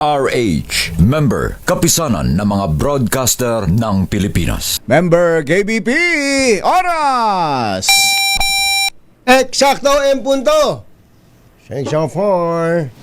RH, member, kapisanan ng mga broadcaster ng Pilipinas. Member KBP, oras! Eksakto en punto. 6:04.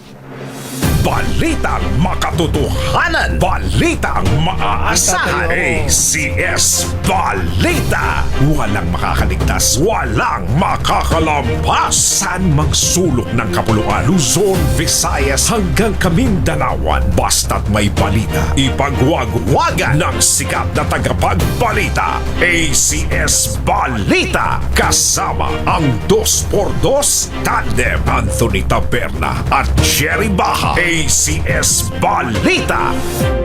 Balitang makatotohanan, balitang maaasahan. ACS Balita. Walang makakaligtas, walang makakalampas. San magsulok ng kapuluan, Luzon, Visayas hanggang Kamindalawan. Basta't may balita, ipagwagwagan ng sikat na tagapagbalita. ACS Balita. Kasama ang 2x2 tandem Anthony Taberna at Jerry Baha. ACS Balita.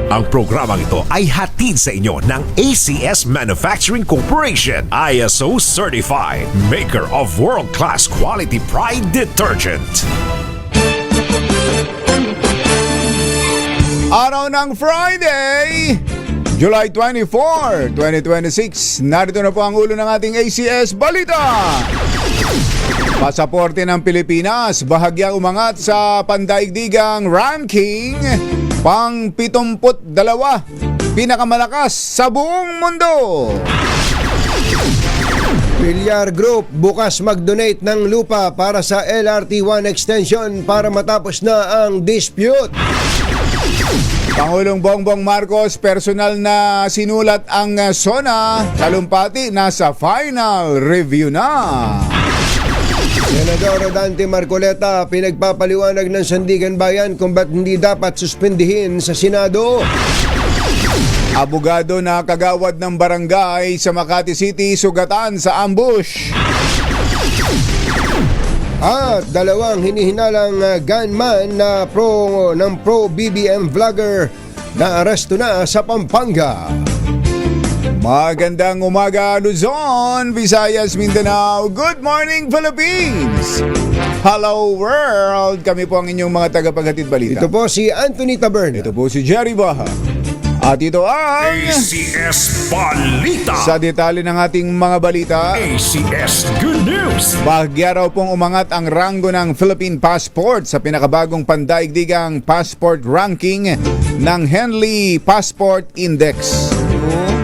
Ang programang ito ay hatid sa inyo ng ACS Manufacturing Corporation, ISO certified, maker of world-class quality Pride detergent. Araw ng Friday, July 24, 2026. Narito na po ang ulo ng ating ACS Balita. Pasaporte ng Pilipinas, bahagyang umangat sa pandaigdigang ranking, pang 72, pinakamalakas sa buong mundo. Villar Group bukas mag-donate ng lupa para sa LRT1 extension para matapos na ang dispute. Pangulong Bongbong Marcos, personal na sinulat ang SONA, talumpati nasa final review na. Senador Dante Marcoleta pinagpapaliwanag ng Sandigan Bayan kung ba't hindi dapat suspindihin sa Senado. Abogado na kagawad ng barangay sa Makati City sugatan sa ambush. At dalawang hinihinalang gunman na pro BBM vlogger na aresto na sa Pampanga. Magandang umaga Luzon, Visayas, Mindanao. Good morning Philippines. Hello world. Kami po ang inyong mga tagapaghatid balita. Ito po si Anthony Taberna. Ito po si Jerry Baha. At ito ang ACS Balita. sa detalye ng ating mga balita. ACS Good News. Bahagya raw pong umangat ang ranggo ng Philippine Passport sa pinakabagong pandaigdigang passport ranking ng Henley Passport Index.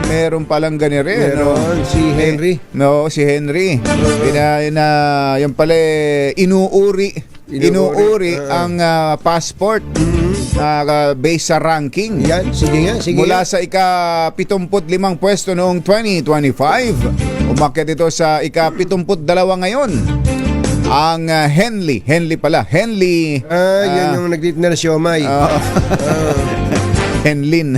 Meron palang ganire. Meron, si Henry. Si Henry. Yan pala inuuri ang passport based sa ranking. Yan, sige nga. Mula sa ika-75 pwesto noong 2025, umakyat ito sa ika-72 ngayon. Ang Henley Yan yung nagtitinda na siomay. Henlin.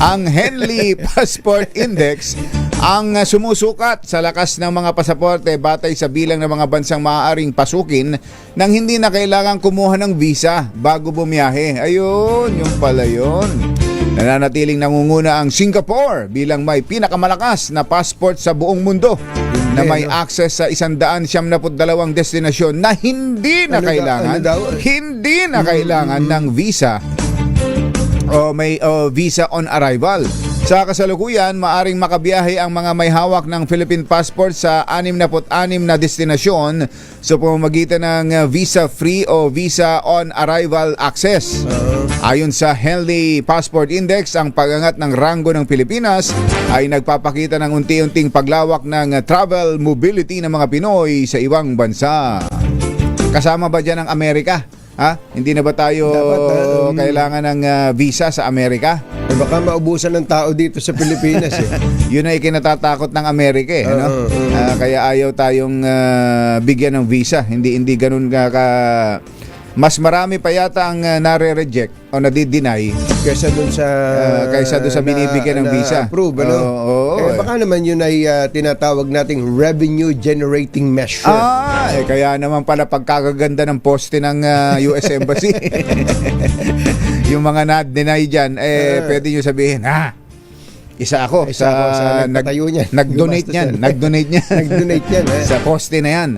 Ang Henley Passport Index ang sumusukat sa lakas ng mga pasaporte batay sa bilang ng mga bansang maaaring pasukin nang hindi na kailangan kumuha ng visa bago bumiyahe. Ayun, yung pala yun. Nananatiling nangunguna ang Singapore bilang may pinakamalakas na passport sa buong mundo na may access sa 172 destinasyon na hindi na kailangan ng visa o may visa on arrival. Sa kasalukuyan, maaring makabiyahe ang mga may hawak ng Philippine passport sa 66 na destinasyon sa pamamagitan ng visa-free o visa on arrival access. Ayon sa Henley Passport Index, ang pagangat ng ranggo ng Pilipinas ay nagpapakita ng unti-unting paglawak ng travel mobility ng mga Pinoy sa ibang bansa. Kasama ba dyan ang Amerika? Hindi na ba tayo kailangan ng visa sa Amerika? Baka maubusan ng tao dito sa Pilipinas eh. Yun ay kinatatakot ng Amerika eh. Kaya ayaw tayong bigyan ng visa. Hindi ganun mas marami pa yata ang nare-reject o nadi-deny kaysa dun sa binibigyan ng visa. Approve, ano? Baka naman yun ay tinatawag nating revenue generating measure. Kaya naman pala pagkakaganda ng poste ng US Embassy. Yung mga na-deny dyan, pwede nyo sabihin, Isa ako Isa ako sa nagpatayo niyan. Nag-donate Gumastos niyan. yan. Nag-donate niyan. Nag-donate yan. Sa poste na yan.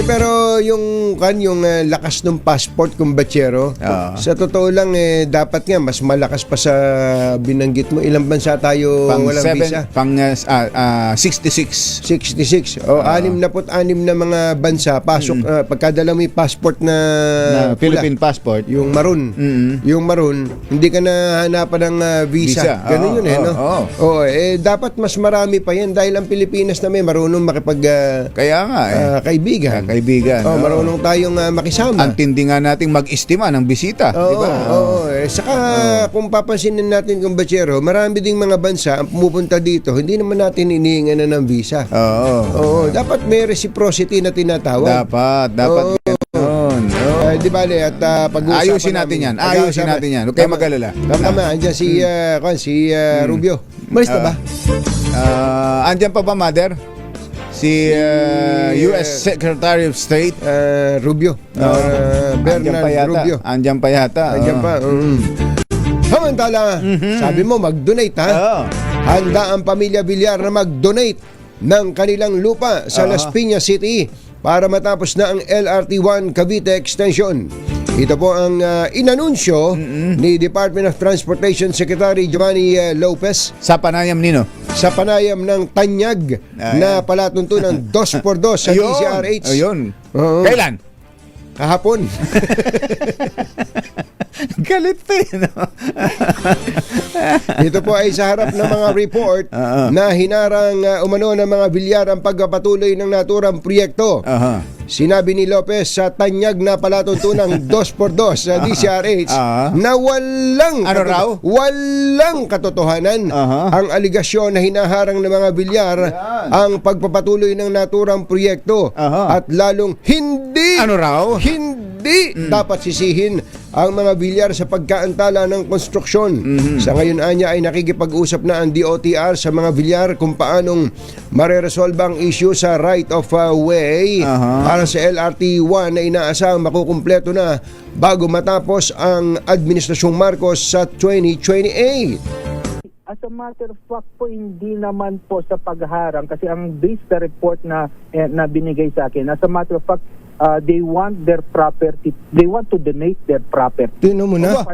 Pero yung lakas ng passport kung batsero, Oo. sa totoo lang dapat nga mas malakas pa sa binanggit mo. Ilang bansa tayo walang visa? 66. 66. O 66 na mga bansa pasok pagkadala mo yung passport na pula, Philippine passport. yung maroon. Yung maroon, hindi ka na hanapan ng visa. Ganun yun no? Oo, dapat mas marami pa yan dahil ang Pilipinas na may marunong Kaya nga kaibigan. kaibigan. Marunong tayong makisama. Ang tindi nga nating mag-estima ng bisita, di ba? Saka kung papansinin natin kung batsero, marami ding mga bansa ang pumupunta dito, hindi naman natin inihingan na ng visa. Oo. Dapat may reciprocity na tinatawag. Dapat Oo. ganoon. Di bale at pag-uusapan Ayusin natin yan. Ayusin natin yan. Huwag kayo mag-alala. Tama, andyan si Rubio. Malis na ba? Andyan pa ba, Mother? Si U.S. Secretary of State Rubio. Bernard Rubio. Andyan pa yata. Andyan pa. Samantala, sabi mo mag-donate ha? Handa ang pamilya Villar na mag-donate ng kanilang lupa sa Las Piñas City para matapos na ang LRT1 Cavite Extension. Ito po ang inanunsyo ni Department of Transportation Secretary Giovanni Lopez Sa panayam nino. sa panayam ng Tanyag na palatuntunan 2x2 sa DCRH. Ayun. Oo. Kailan? Kahapon. Galit pa yun. Ito po ay sa harap ng mga report na hinarang umano ng mga Villar ang pagpapatuloy ng naturang proyekto. Sinabi ni Lopez sa Tanyag na palatuntunang 2x2 sa DCRH na walang katotohanan ang aligasyon na hinaharang ng mga Villar ang pagpapatuloy ng naturang proyekto at lalong hindi dapat sisihin ang mga Villar sa pagkaantala ng konstruksyon. Sa ngayon anya ay nakikipag-usap na ang DOTR sa mga Villar kung paanong mareresolve ang issue sa right of way para sa LRT1 na inaasahang makukumpleto na bago matapos ang Administrasyong Marcos sa 2028. As a matter of fact po, hindi naman po sa pagharang kasi ang base sa report na binigay sa akin, as a matter of fact, they want their property, they want to donate their property. Tinan mo na.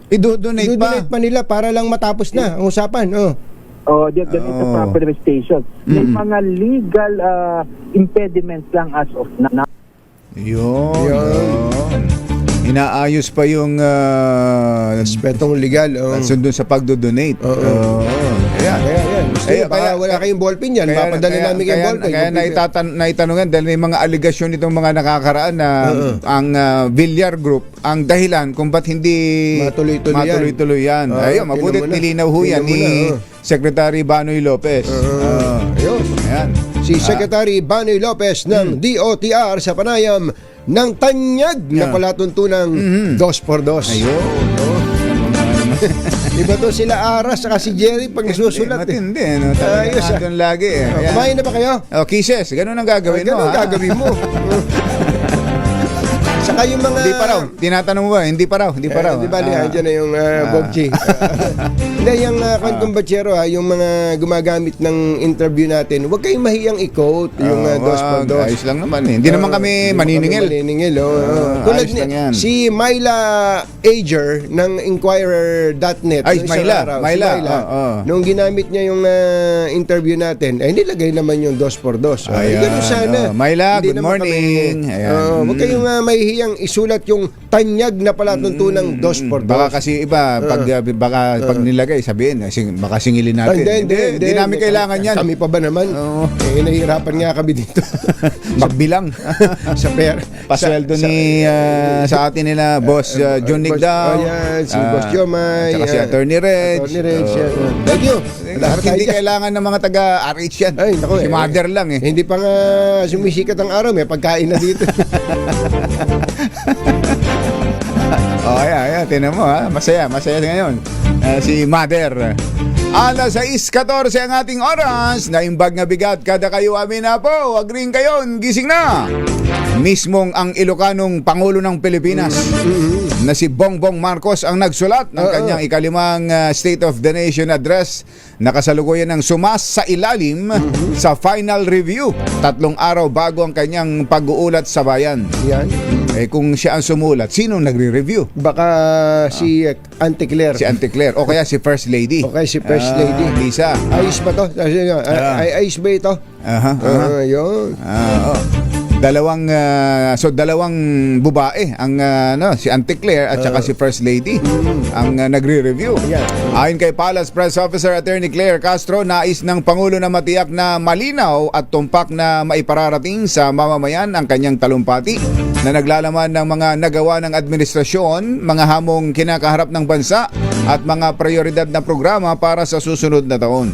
I-donate pa nila para lang matapos na ang usapan. It's a property station. May mga legal impediments lang as of now. Yun. Inaayos pa yung Aspetong legal. sundon sa pagdo-donate. Kaya wala kayong ballpen yan. Papadala namin kayong ballpen. Kaya naitanungan dahil may mga aligasyon itong mga nakakaraan na ang Villar Group ang dahilan kung ba't hindi matuloy-tuloy yan. Ayun, mabutit nilinaw ho yan ni Secretary Banoy Lopez. Ayan. Si Secretary Banoy Lopez ng DOTR sa panayam ng Tanyag na palatuntunang 2x2. Ayun. Iba to sila Aras saka si Jerry pag nasusulat. Matindi, no? Talagang andun lagi. Kumain na ba kayo? Kisses, ganun ang gagawin mo. Ganun ang gagawin mo. Saka yung mga... Hindi pa raw. Tinatanong mo ba? Hindi pa raw. Hindi ba? Diyan na yung Bobchi. Hindi, yung kwentong batsero yung mga gumagamit ng interview natin, huwag kayong mahiyang i-quote yung 2x2. Ayos lang naman eh. Hindi naman kami maniningil. Tulad ayos lang yan. si Myla Ager ng Inquirer.net. Ay, Myla. Nung ginamit niya yung interview natin, ay nilagay naman yung 2x2. Ay, ganun sana. Myla, Hindi good naman morning. Huwag kayong mahihiyang isulat yung Tanyag na palatuntunang 2x2. Baka kasi iba, pag nilagay, sabihin, baka singilin natin. Hindi namin kailangan yan. Kami pa ba naman? Nahihirapan nga kami dito. Magbilang. Sa pera. Pasweldo ni sa atin nila, Boss John Nigdao. Si Boss Jomay. Tsaka si Attorney Reg. Thank you. Hindi kailangan ng mga taga-RH yan. Ay, naku, si Mother lang eh. Hindi pa nga sumisikat ang araw, may pagkain na dito. Ayan, tinan mo ha. Masaya ngayon. Si Mother. Alas 6:14 ang ating oras. Naimbag na bigat kada kayo amin na po. Wag rin kayo. Gising na. mismong ang Ilocanong Pangulo ng Pilipinas na si Bongbong Marcos ang nagsulat ng kanyang ikalimang State of the Nation Address na kasalukuyan ng sumas sa ilalim sa final review 3 araw bago ang kanyang pag-uulat sa bayan. Yan. Eh kung siya ang sumulat, sino nagre-review? Baka si Auntie Claire. Si Auntie Claire o kaya si First Lady. Okay, si First Lady. Lisa. Ayos ba to? Ayos ba ito? Yun. Oo. Dalawang babae ang si Auntie Claire at saka si First Lady ang nagre-review. Yeah. Ayon kay Palace Press Officer Attorney Claire Castro, nais ng Pangulo na matiyak na malinaw at tumpak na maipararating sa mamamayan ang kanyang talumpati na naglalaman ng mga nagawa ng administrasyon, mga hamong kinakaharap ng bansa at mga prioridad na programa para sa susunod na taon.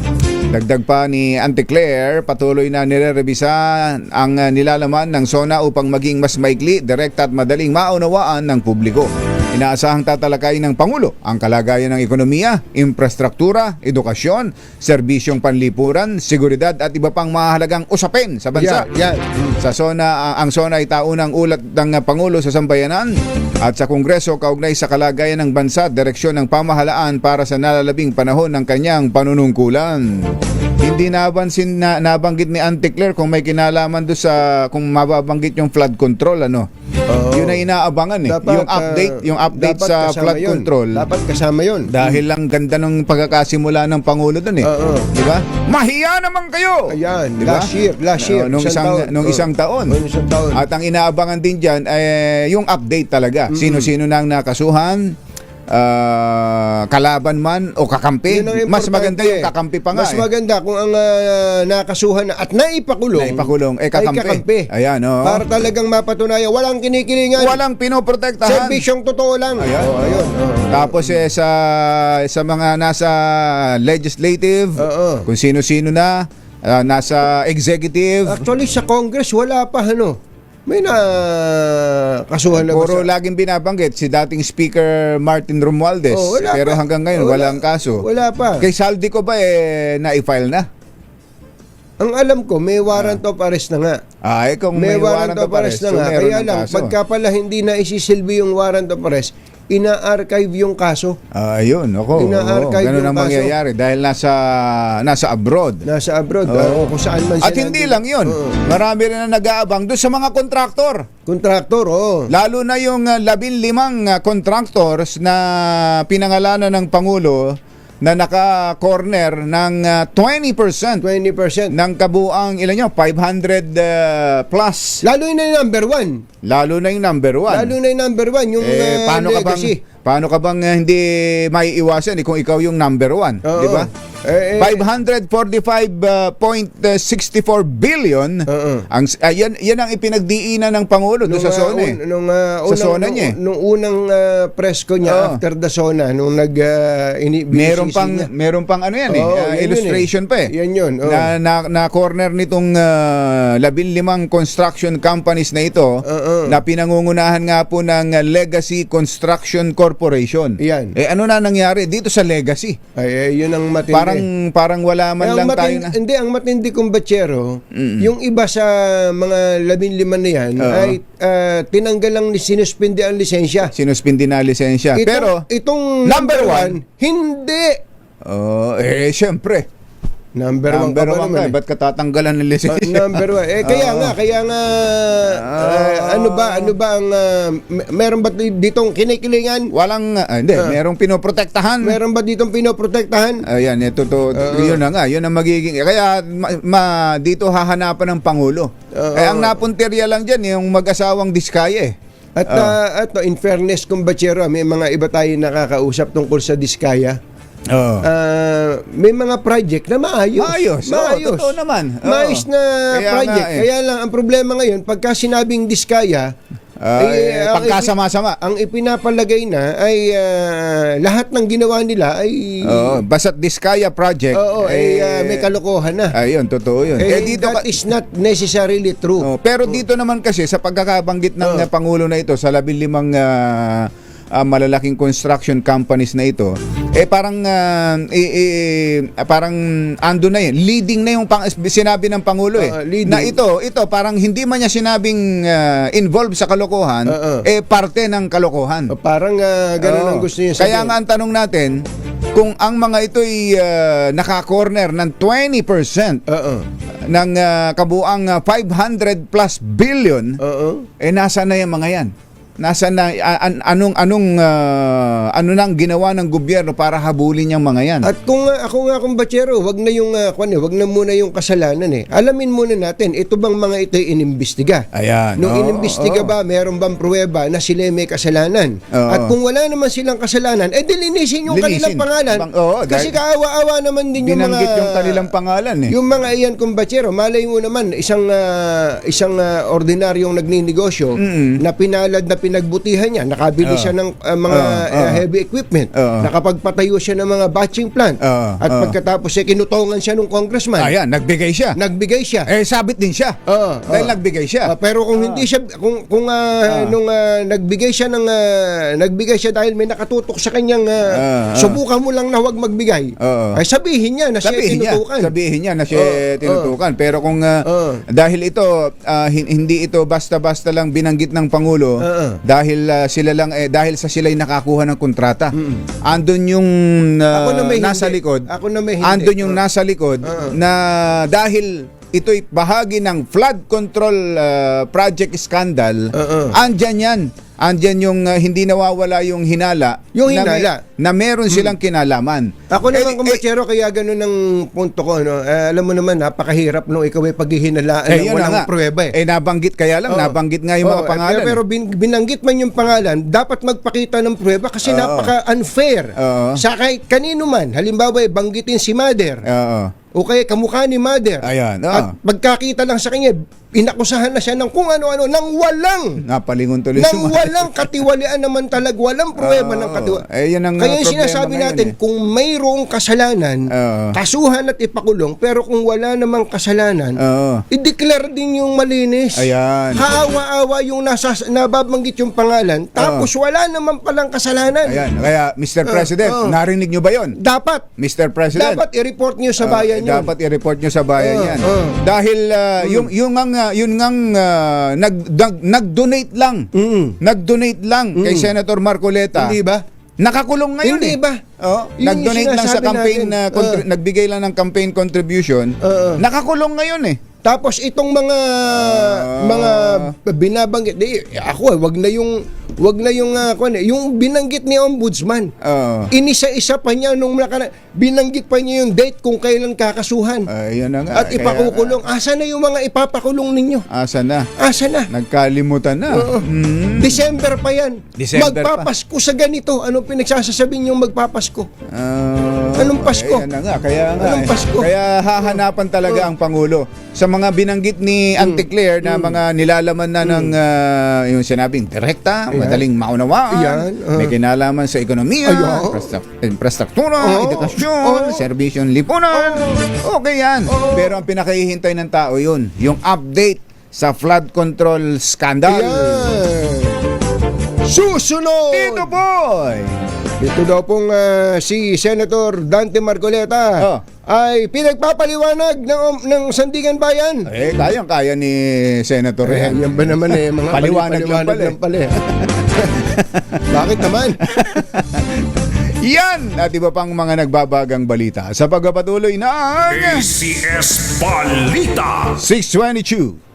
Dagdag pa ni Auntie Claire, patuloy na nire-revisa ang nilalaman ng SONA upang maging mas maikli, direkta at madaling maunawaan ng publiko. Inaasahang tatalakayin ng Pangulo ang kalagayan ng ekonomiya, infrastruktura, edukasyon, serbisyong panlipuran, seguridad at iba pang mahalagang usapin sa bansa. Sa SONA, ang SONA ay taunang ulat ng Pangulo sa sambayanan at sa Kongreso kaugnay sa kalagayan ng bansa at direksyon ng pamahalaan para sa nalalabing panahon ng kanyang panunungkulan. Hindi nabanggit ni Auntie Claire kung may kinalaman do sa kung mababanggit yung flood control Yun ay inaabangan Dapat, yung update sa flood control. Dapat kasama yun. Dahil lang ganda ng pagkakasimula ng Pangulo doon Di ba? Mahiya naman kayo! Ayan, Di ba? last year. Nung isang taon. At ang inaabangan din dyan ay yung update talaga. Sino-sino na ang nakasuhan, kalaban man o kakampi. Mas maganda yung kakampi pa nga. Mas maganda kung ang nakasuhan na at naipakulong kakampi. Ayan, para talagang mapatunayan, walang kinikilingan. Walang pinoprotektahan. Serbisyong totoo lang. Ayun. Tapos sa mga nasa legislative, kung sino-sino na, nasa executive. Actually, sa Congress, wala pa, may kasuhan na Puro laging binabanggit si dating Speaker Martin Romualdez. Pero hanggang ngayon, walang kaso. Wala pa. Kay Saldi ko ba na-i-file na? Ang alam ko, may warrant of arrest na nga. Kung may warrant of arrest na nga. Kaya lang, pagka pala hindi na isisilbi yung warrant of arrest, ina-archive yung kaso. Ayun, ako. Ganun ang mangyayari dahil nasa abroad. Nasa abroad, kung saan man At hindi lang yun. Marami rin na nag-aabang doon sa mga kontraktor. Lalo na yung 15 contractors na pinangalanan ng Pangulo na naka-corner ng 20% ng kabuang ilan nyo, 500 plus. Lalo na yung number one. Yung legacy. Paano ka bang hindi maiiwasan kung ikaw yung number one? Di ba? 545.64 billion yan ang ipinagdiinan ng Pangulo doon sa SONA. Nung unang press ko niya after the SONA, nung meron pang illustration pa Yan yun. Na corner nitong 15 construction companies na ito na pinangungunahan nga po ng Legacy Construction Corporation. Yan. Ano na nangyari dito sa Legacy? Yun ang matindi. Parang wala man lang tayo na. Hindi, ang matindi kong batsero, yung iba sa mga 15 na yan ay tinanggal lang sinuspindi ang lisensya. Pero itong number one, hindi. Syempre. Number one ka, ba't katatanggalan ng lisensya? Number one. Kaya nga, ano ba ang, meron ba ditong kinikilingan? Walang, hindi, merong pinoprotektahan. Meron ba ditong pinoprotektahan? Ayan, yun na nga, yun ang magiging, kaya dito hahanapan ng Pangulo. Ang napuntirya lang dyan, yung mag-asawang Diskaya At in fairness kung batsero, may mga iba tayo nakakausap tungkol sa Diskaya. May mga project na maayos. Totoo naman. Maayos na project. Kaya lang, ang problema ngayon, pagka sinabing Diskaya, pagkasama-sama. Ang ipinapalagay na ay lahat ng ginawa nila ay basta't Diskaya project. May kalokohan na. Ayun, totoo yun. That is not necessarily true. Pero dito naman kasi sa pagkakabanggit ng Pangulo na ito sa 15 malalaking construction companies na ito, parang ando na yun. Leading na yung sinabi ng Pangulo leading. na ito parang hindi man niya sinabing involved sa kalokohan, parte ng kalokohan. Parang ganun ang gusto niya Kaya sabihin. nga ang tanong natin, kung ang mga ito'y naka-corner ng 20% ng kabuang 500 plus billion, nasa na yung mga yan? Nasa na ano nang ginawa ng gobyerno para habulin yung mga yan? At kung kung batsero, wag na yung wag na muna yung kasalanan eh. Alamin muna natin, ito bang mga ito inimbestiga? Ayan. Nung inimbestiga ba, meron bang pruweba na sila may kasalanan? At kung wala naman silang kasalanan, dilinisin yung kanilang pangalan. Kasi kaawa-awa naman din yung mga binanggit yung kanilang pangalan eh. Yung mga iyan kung batsero, malay mo naman isang ordinaryong nagninegosyo na pinalad na pinagbutihan niya, nakabili siya ng mga heavy equipment, nakapagpatayo siya ng mga batching plant, at pagkatapos kinutongan siya ng congressman. Ayan, nagbigay siya. Sabit din siya. Dahil nagbigay siya. Pero kung hindi siya, kung nung nagbigay siya dahil may nakatutok sa kanyang subukan mo lang na huwag magbigay, ay sabihin niya na siya tinutukan. Sabihin niya na siya tinutukan. Pero kung dahil ito hindi ito basta-basta lang binanggit ng Pangulo, dahil dahil sa sila'y nakakuha ng kontrata. Andun yung nasa likod. Andun yung nasa likod na dahil ito'y bahagi ng flood control project scandal. Andyan yung hindi nawawala yung hinala. Na meron silang kinalaman. Ako naman kumatsero, kaya ganun ang punto ko. No? Alam mo naman, napakahirap nung ikaw ay paghihinalaan ng walang pruweba. Nabanggit kaya lang, nabanggit nga yung mga pangalan. Pero binanggit man yung pangalan, dapat magpakita ng pruweba kasi napaka-unfair. Sa kanino man, halimbawa, banggitin si Mother. O kaya kamukha ni Mother. Ayan. At pagkakita lang sa kanya, inakusahan na siya ng kung ano-ano, nang walang napalingon tuloy nang walang katiwalian naman talaga, walang pruweba ng katiwalian. Kaya yung sinasabi natin, kung mayroong kasalanan, kasuhan at ipakulong, pero kung wala namang kasalanan, i-declare din yung malinis. Ayan. Kaawa-awa yung nababanggit yung pangalan, tapos wala naman palang kasalanan. Ayan. Kaya, Mr. President, narinig nyo ba yon? Dapat. Mr. President. Dapat i-report nyo sa bayan yun. Dapat i-report nyo sa bayan yan. Dahil yun ngang nag-donate lang. Nag-donate lang kay Senator Marcoleta. Hindi ba? Nakakulong ngayon. Hindi ba? Nag-donate lang sa campaign, nagbigay lang ng campaign contribution. Nakakulong ngayon eh. Tapos itong mga binabanggit, ako wag na yung binanggit ni Ombudsman. Inisa-isa pa niya nung binanggit pa niya yung date kung kailan kakasuhan. Ayun na nga. At ipakukulong. Asa na yung mga ipapakulong ninyo? Asa na? Nagkalimutan na. December pa yan. Magpapasko sa ganito. Anong pinagsasasabi niyong magpapasko? Anong Pasko? Ayan na nga. Anong Pasko? Kaya hahanapan talaga ang Pangulo sa mga binanggit ni Auntie Claire na mga nilalaman na ng yung sinabing direkta, madaling maunawaan, may kinalaman sa ekonomiya, infrastruktura, edukasyon, serbisyon, lipunan. Okay yan. Pero ang pinakahihintay ng tao yun, yung update sa flood control scandal. Susunod! Ito boy! Ito daw pong si Senator Dante Marcoleta ay pinagpapaliwanag ng Sandigan Bayan. Kayang-kaya ni Senator yan. Yan ba naman mga paliwanag lang pala. Bakit naman? Yan at iba pang mga nagbabagang balita sa pagpapatuloy ng ACS Balita. 622.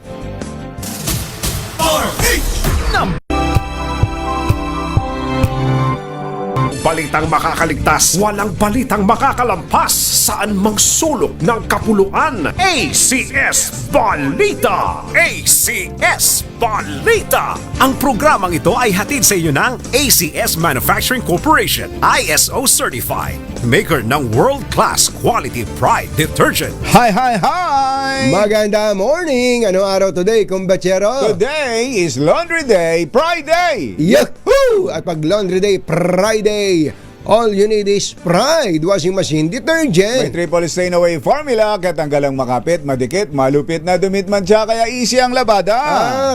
Balitang makakaligtas, walang balitang makakalampas, saan mang sulok ng kapuluan. ACS Balita! ACS Balita! Ang programang ito ay hatid sa iyo ng ACS Manufacturing Corporation, ISO Certified, maker ng world-class quality Pride Detergent. Hi! Maganda morning! Ano araw today, kumbachero? Today is Laundry Day, Friday! Yahoo! At pag Laundry Day, Friday, All you need is Pride Washing Machine May Detergent. triple stain away formula, katanggalang makapit, madikit, malupit na dumitmantsa, kaya easy ang labada.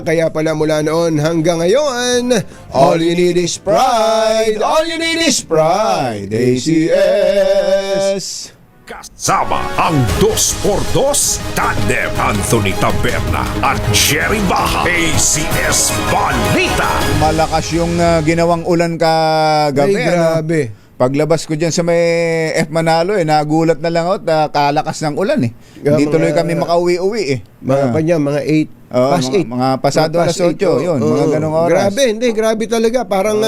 Kaya pala mula noon hanggang ngayon, all you need is Pride. All you need is Pride. ACS. Kasama ang 2x2 Tandem Anthony Taberna at Jerry Baja. ACS Balita. Malakas yung ginawang ulan kagabi. Ay, grabe. Paglabas ko dyan sa may F Manalo, nagulat na lang ako, kalakas ng ulan eh. Yeah, Hindi tuloy mga- kami makauwi-uwi eh. Mga kanya, mga 8. Past 8. mga pasado alas 8, yun, mga ganong oras. Grabe talaga. Parang,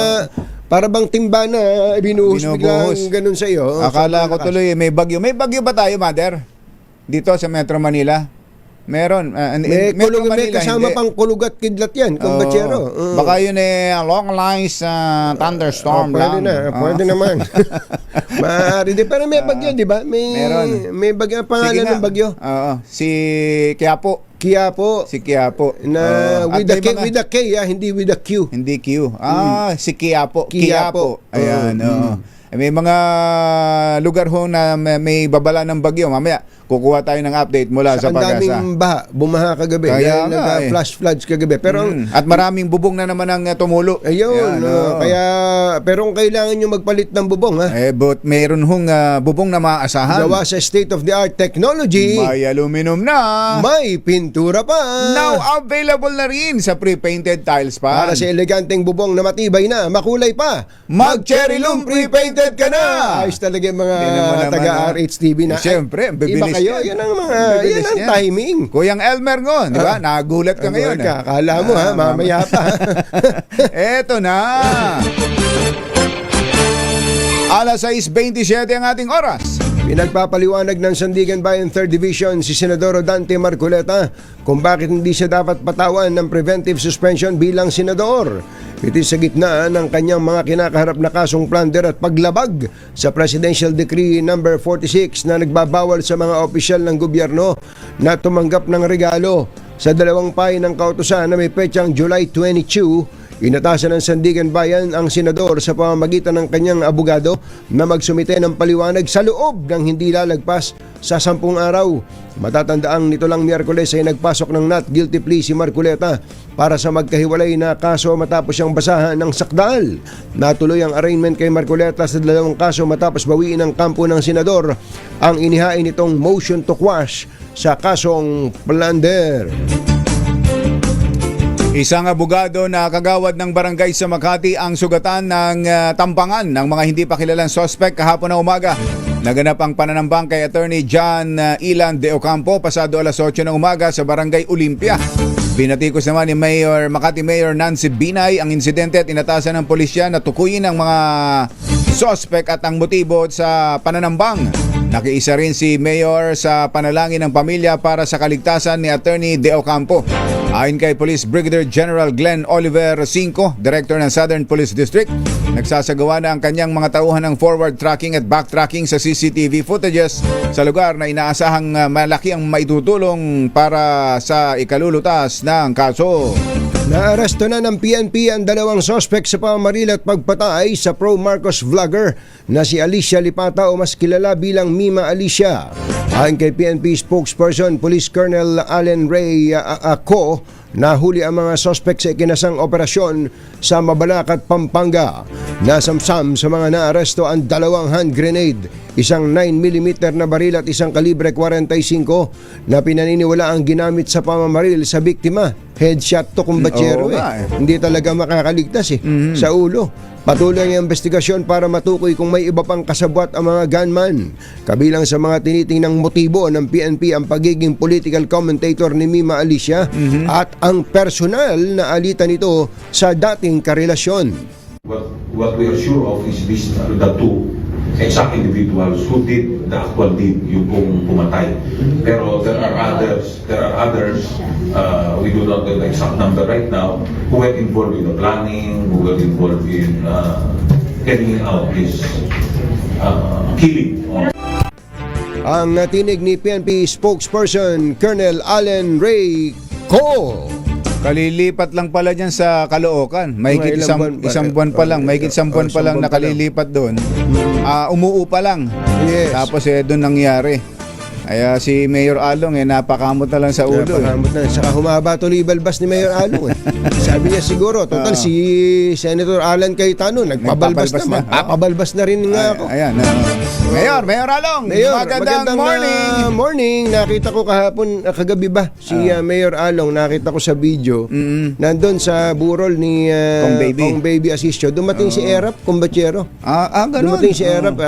para bang timba na binuhos Binubuhos. biglang ganun sa iyo. Akala ko tuloy may bagyo. May bagyo ba tayo, Mother? Dito sa Metro Manila? Meron. May, Metro may kasama hindi. pang kulugat kidlat yan, kumbatsero. Baka yun long lines thunderstorm Pwede lang. na, pwede naman. Maaari din. Pero may bagyo, di ba? Meron. May bagyo, pangalan ng bagyo. Si Quiapo. Quiapo. Si Quiapo. Na At with the may K, mga- with the K, hindi with the Q. Hindi Q. Si Quiapo. Quiapo. Ayan, oo. May mga lugar ho na may babala ng bagyo. Mamaya, kukuha tayo ng update mula sa Ang Pag-asa. daming baha, bumaha kagabi. Kaya Dahil nga, flash floods kagabi. Pero At maraming bubong na naman ang tumulo. ayun, Ayan, oo. kaya pero kung kailangan nyo magpalit ng bubong, ha? But meron hong bubong na maaasahan. Gawa sa state-of-the-art technology, May aluminum na. may pintura pa. Now available na rin sa pre-painted tiles pa. Para sa eleganteng bubong na matibay na, makulay pa, Mag-cherry loom pre-painted ka na. Ayos talaga yung mga Hindi naman naman, taga-RHTV na. Siyempre, Iba bibilis kayo, yan. yan ang mga, Bibilis yan ang yan. timing. Kuyang Elmer ngon, di ba? Nagulat ka ngayon. Akala mo ha, mamaya pa. Eto na. Alas 6:27 ang ating oras. Pinagpapaliwanag ng Sandigan Bayan 3rd Division si Senador Dante Marcoleta kung bakit hindi siya dapat patawan ng preventive suspension bilang senador. Ito sa gitna ng kanyang mga kinakaharap na kasong plunder at paglabag sa Presidential Decree No. 46 na nagbabawal sa mga opisyal ng gobyerno na tumanggap ng regalo. Sa dalawang pahay ng kautusan na may petsang July 22, inatasan ng Sandigan Bayan ang senador sa pamamagitan ng kanyang abogado na magsumite ng paliwanag sa loob ng hindi lalagpas sa 10 araw. Matatandaang nito lang Miyerkules ay nagpasok ng not guilty plea si Marcoleta para sa magkahiwalay na kaso matapos siyang basahan ng sakdal. Natuloy ang arraignment kay Marcoleta sa dalawang kaso matapos bawiin ng kampo ng senador ang inihain nitong motion to quash sa kasong plunder. Isang abogado na kagawad ng barangay sa Makati ang sugatan ng tampangan ng mga hindi pa kilalang suspect kahapon na umaga. Naganap ang pananambang kay Attorney John Ilan de Ocampo pasado alas 8 ng umaga sa Barangay Olympia. Binatikos naman ni Makati Mayor Nancy Binay ang insidente at inatasan ng pulisya na tukuyin ang mga suspect at ang motibo sa pananambang. Nakiisa rin si Mayor sa panalangin ng pamilya para sa kaligtasan ni Attorney De Ocampo. Ayon kay Police Brigadier General Glenn Oliver Cinco, Director ng Southern Police District, nagsasagawa na ang kanyang mga tauhan ng forward tracking at backtracking sa CCTV footages sa lugar na inaasahang malaki ang maitutulong para sa ikalulutas ng kaso. Naaresto na ng PNP ang dalawang sospek sa pamamaril at pagpatay sa pro-Marcos vlogger na si Alicia Lipata o mas kilala bilang Mima Alicia. Ayon kay PNP spokesperson Police Colonel Allen Ray Ako, nahuli ang mga sospek sa ikinasang operasyon sa Mabalacat, Pampanga. Nasamsam sa mga naaresto ang dalawang hand grenade, isang 9mm na baril at isang kalibre 45 na pinaniniwala ang ginamit sa pamamaril sa biktima. Headshot to kumbatsero Oo nga eh. Hindi talaga makakaligtas sa ulo. Patuloy ang investigasyon para matukoy kung may iba pang kasabwat ang mga gunman. Kabilang sa mga tinitingnang motibo ng PNP ang pagiging political commentator ni Mima Alicia at ang personal na alitan nito sa dating karelasyon. What we are sure of is these the two exact individuals who did the actual deed, yung pong pumatay. Pero there are others, we do not know the exact number right now, who were involved in the planning, who were involved in carrying out this killing. Ang natinig ni PNP spokesperson Colonel Allen Ray Ko. Kalilipat lang pala dyan sa Caloocan. Mahigit isang buwan pa lang. Mahigit isang buwan pa lang nakalilipat doon. Umuo pa lang. Yes. Tapos doon nangyari. Kaya si Mayor Along napakamot na lang sa ulo. Napakamot na. Saka humaba tuloy balbas ni Mayor Along. Sabi niya siguro, total si Senator Alan Cayetano nagpabalbas na. Papabalbas na rin nga ako. Ayan. Mayor Along, magandang morning. Morning. Nakita ko kahapon, kagabi ba, si Mayor Along, nakita ko sa video, nandun sa burol ni Kong Baby Asisio, dumating si Erap Combachero. Ganun. Dumating si Erap,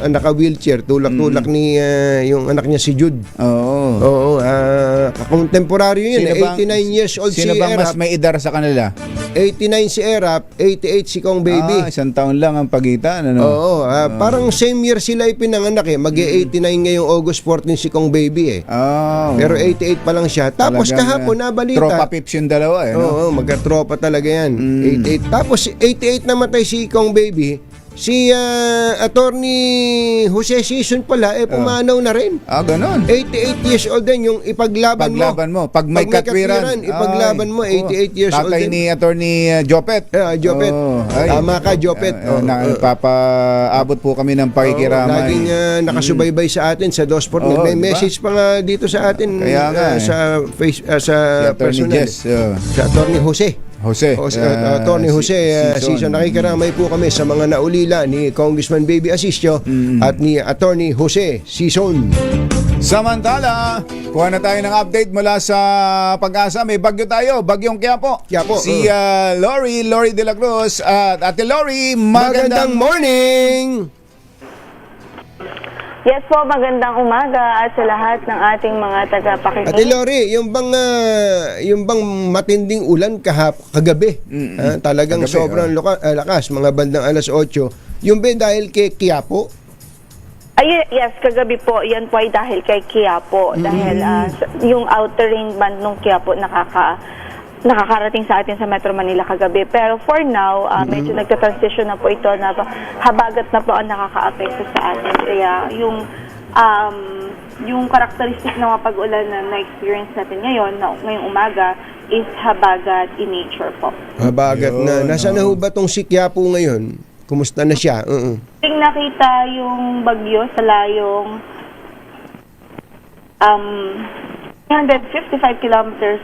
naka-wheelchair, tulak-tulak ni yung anak niya si Jude. Oo, contemporary yun. 89 years old si Erap. Sino bang mas Erap. may edad sa kanila? 89 si Erap, 88 si Kong Baby. Isang taon lang ang pagitan. Oo, parang same year sila ipinanganak mag-89 ngayong August 14 si Kong Baby Pero 88 pa lang siya. Tapos kahapon nabalita. Tropa pips yung dalawa Oo, magka-tropa talaga yan. 88. Tapos 88 namatay si Kong Baby. Si Attorney Jose Sison pala pumanaw na rin. Ganon. 88 years old din yung ipaglaban mo. Pag may katwiran, ipaglaban mo, 88 years old tatay din. ni Attorney Jopet. Jopet. Tama ka, Jopet. Papaabot po kami ng pakikiramay. Laging nakasubaybay sa atin sa Dosport. May message pa nga dito sa atin. Kaya nga, sa sa Attorney personal. Jess. Sa Attorney Jose. Attorney Jose Sison. Nakikiramay po kami sa mga naulila ni Congressman Baby Asisio at ni Attorney Jose Sison. Samantala, kuha na tayo ng update mula sa Pag-asa. May bagyo tayo, bagyong Quiapo. Si Lori de la Cruz. Ate Lori, magandang morning! Yes po, magandang umaga at sa lahat ng ating mga tagapakinig. Ate Lori, yung bang matinding ulan kagabi, talagang Kagabi, sobrang lakas, mga bandang alas 8, yung ba dahil kay Quiapo? Yes, kagabi po, yan po ay dahil kay Quiapo. Dahil yung outer ring band ng Quiapo nakakarating sa atin sa Metro Manila kagabi. Pero for now, medyo nagka-transition na po ito na habagat na po ang nakaka-apekto sa atin. Kaya yung characteristic ng mga pag-ulan na na-experience natin ngayong umaga is habagat in nature po. Habagat na. Nasaan na ho ba tong si Quiapo ngayon? Kumusta na siya? Ting nakita yung bagyo sa layong 355 kilometers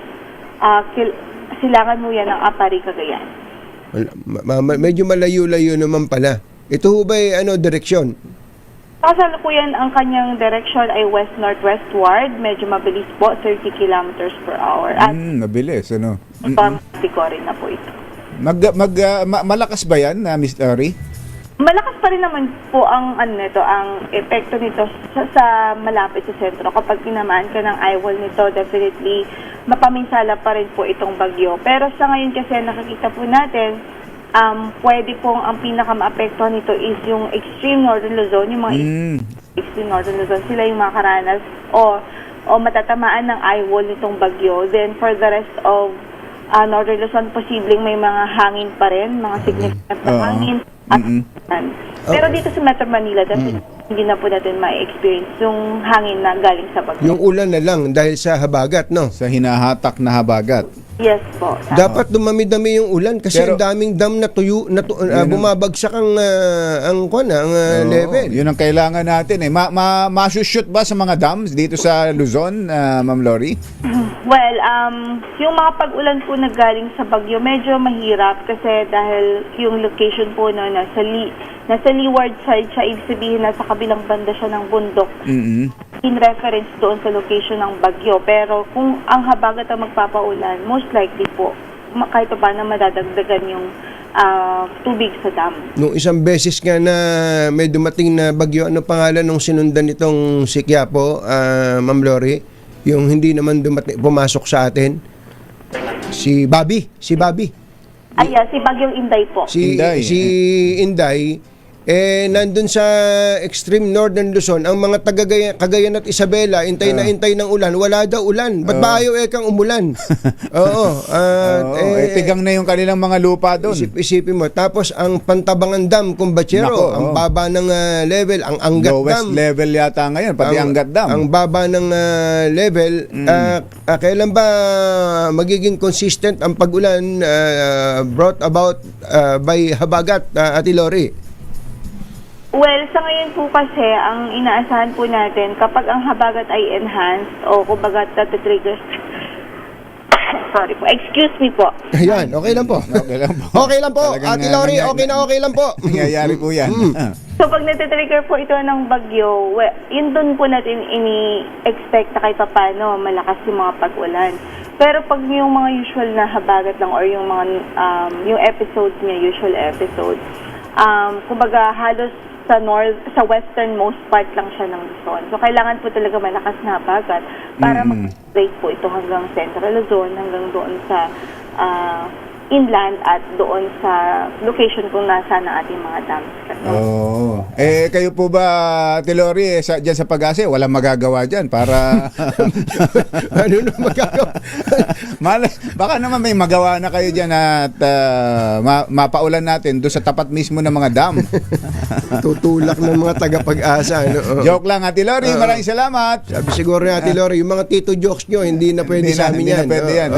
silangan mo yan ng Apari, Cagayan. Medyo malayo-layo naman pala. Ito ho ba direksyon? Kasalukuyan ang kanyang direction ay west-northwestward. Medyo mabilis po, 30 kilometers per hour. At mabilis, rin na po ito. Malakas ba yan, Miss Lori? Malakas pa rin naman po ang epekto nito sa malapit sa sentro. Kapag tinamaan ka ng eyewall nito, definitely mapaminsala pa rin po itong bagyo. Pero sa ngayon kasi nakikita po natin, pwede pong ang pinaka-maapektuhan nito is yung extreme northern Luzon, yung mga extreme northern Luzon, sila yung makaranas o matatamaan ng eyewall nitong bagyo. Then for the rest of northern Luzon, posibleng may mga hangin pa rin, mga significant na hangin. Pero dito sa Metro Manila, hindi na po natin ma-experience yung hangin na galing sa bagyo. Yung ulan na lang dahil sa habagat, no? Sa hinahatak na habagat. Yes po. Dapat dumami-dami yung ulan kasi ang daming dam na tuyo, bumabagsak ang level. Yun ang kailangan natin. Masushoot ba sa mga dams dito sa Luzon, Ma'am Lori? Well, yung mga pag-ulan po na galing sa bagyo, medyo mahirap kasi dahil yung location po nasa leeward side siya, ibig sabihin nasa kabilang banda siya ng bundok. In reference doon sa location ng bagyo. Pero kung ang habagat ang magpapaulan, most likely po, kahit pa na madadagdagan yung tubig sa dam. Nung isang beses nga na may dumating na bagyo, ano pangalan nung sinundan itong si Quiapo, Ma'am Lori? Yung hindi naman pumasok sa atin? Si Bobby. Si Bagyong Inday po. Si Inday, nandun sa extreme northern Luzon, ang mga taga Cagayan at Isabela, intay na intay ng ulan, wala daw ulan. Ba't ba ayaw ekang umulan? Oo. Tigang na yung kanilang mga lupa doon. Isipin mo. Tapos ang Pantabangan Dam, Kumbachero, ang baba ng level, ang Angat Lowest Dam. level yata ngayon, pati Angat Dam. Ang baba ng level, kailan ba magiging consistent ang pag-ulan brought about by habagat, Ate Lori? Well, sa ngayon po kasi, ang inaasahan po natin, kapag ang habagat ay enhanced o kumbaga trigger. Sorry po. Excuse me po. Ayan, okay lang po. Okay lang po. Okay lang po. Talagang, Ate Lori, okay lang po. Nangyayari po yan. So, pag natitrigger po ito ng bagyo, yun dun po natin ini-expect na kahit paano malakas yung mga pag-ulan. Pero pag yung mga usual na habagat lang or yung mga yung episodes niya, usual episodes, kumbaga halos sa westernmost part lang siya ng Luzon. So, kailangan po talaga malakas na habagat para mag-break po ito hanggang Central Luzon, hanggang doon sa inland at doon sa location kung nasa na ating mga dams. Kayo po ba, Tilori, dyan sa Pag-asa, walang magagawa dyan para... Ano na magagawa? Baka naman may magawa na kayo dyan at mapaulan natin doon sa tapat mismo ng mga dam. Tutulak ng mga taga-Pag-asa. Joke lang, Ate Lori. Maraming salamat. Sabi siguro ni Ate Lori, yung mga tito jokes nyo, hindi na pwede sa amin yan. Hindi na pwede yan.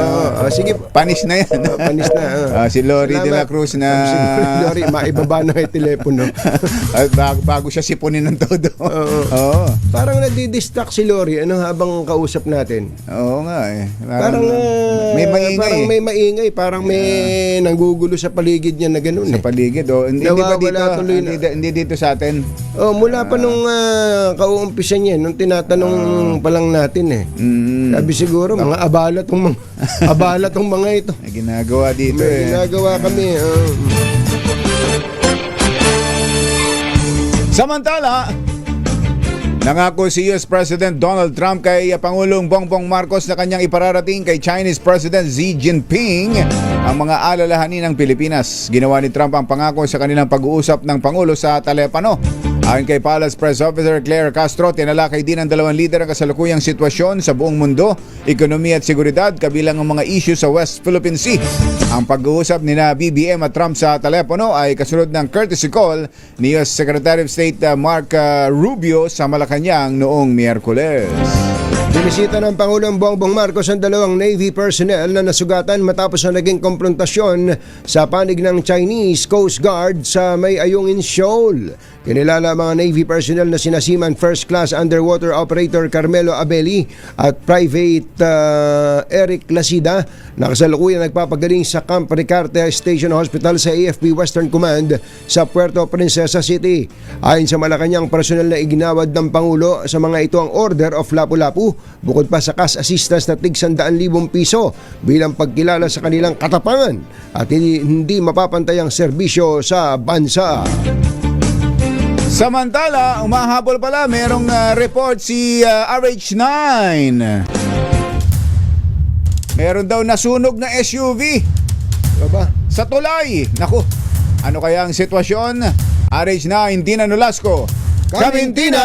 Sige. Panis na yan. Panis na. Si Lori de la Cruz na... Si Lori, maibaba na yung telepono. bago siya sipunin ng todo. Parang nadidistract si Lori habang kausap natin. Oo nga eh. Parang may maingay. Parang may maingay. Parang may nanggugulo sa paligid niya na gano'n. Sa paligid. Hindi ba dito? Hindi dito sa atin. Mula pa nung kauumpisa niya, nung tinatanong pa lang natin Sabi siguro, mga abala tong mga ito. May ginagawa dito May ginagawa kami. Samantala, nangako si US President Donald Trump kay Pangulong Bongbong Marcos na kanyang ipararating kay Chinese President Xi Jinping ang mga alalahanin ng Pilipinas. Ginawa ni Trump ang pangako sa kanilang pag-uusap ng Pangulo sa telepano. Ayon kay Palace Press Officer Claire Castro, tinalakay din ng dalawang lider ang kasalukuyang sitwasyon sa buong mundo, ekonomiya at seguridad, kabilang ang mga issue sa West Philippine Sea. Ang pag-uusap ni BBM at Trump sa telepono ay kasunod ng courtesy call ni US Secretary of State Mark Rubio sa Malacanang noong Miyerkules. Binisita ng Pangulong Bongbong Marcos ang dalawang Navy personnel na nasugatan matapos na naging komprontasyon sa panig ng Chinese Coast Guard sa May Ayungin Shoal. Kinilala mga Navy personnel na sina Seaman First Class Underwater Operator Carmelo Abeli at Private Eric Lasida na kasalukuyan nagpapagaling sa Camp Ricarte Station Hospital sa AFP Western Command sa Puerto Princesa City. Ayon sa Malacanang personal na iginawad ng Pangulo sa mga ito ang Order of Lapu-Lapu bukod pa sa cash assistance na tig 100,000 piso bilang pagkilala sa kanilang katapangan at hindi mapapantayang serbisyo sa bansa. Samantala, umahabol pala, merong report si RH9. Meron daw nasunog na SUV sa tulay. Naku, ano kaya ang sitwasyon? RH9, Tina Nolasco, Kamintina!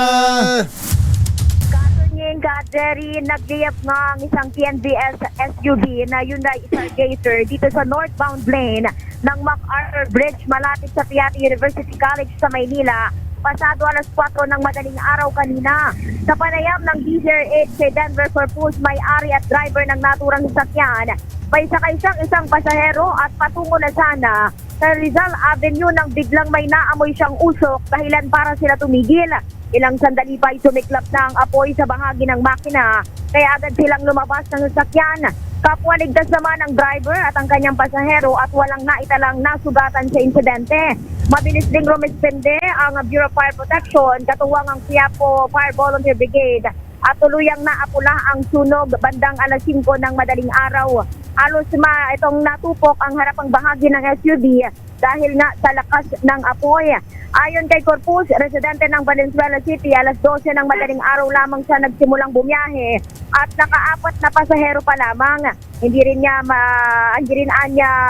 Katunyin ka, Jerry, nagliyap nga ang isang TNVS SUV na Hyundai Stargazer dito sa northbound lane ng MacArthur Bridge malapit sa Piatti University College sa Maynila pasado alas 4 ng madaling araw kanina. Sa panayam ng DZRH kay Denver Corpus, may-ari at driver ng naturang sasakyan, may sakay siyang isang pasahero at patungo na sana sa Rizal Avenue nang biglang may naamoy siyang usok dahilan para sila tumigil. Ilang sandali pa ay sumiklap na ang apoy sa bahagi ng makina kaya agad silang lumabas ng sasakyan. Kapwa ligtas naman ang driver at ang kanyang pasahero at walang naitalang nasugatan sa insidente. Mabilis ding rumispende ang Bureau of Fire Protection, katuwang ang Quiapo Fire Volunteer Brigade at tuluyang naapula ang sunog bandang alas 5 ng madaling araw. Halos itong natupok ang harapang bahagi ng SUV dahil nga sa lakas ng apoy. Ayon kay Corpus, residente ng Valenzuela City, alas 12 ng madaling araw lamang siya nagsimulang bumiyahe at naka-4 na pasahero pa lamang. hindi rin niya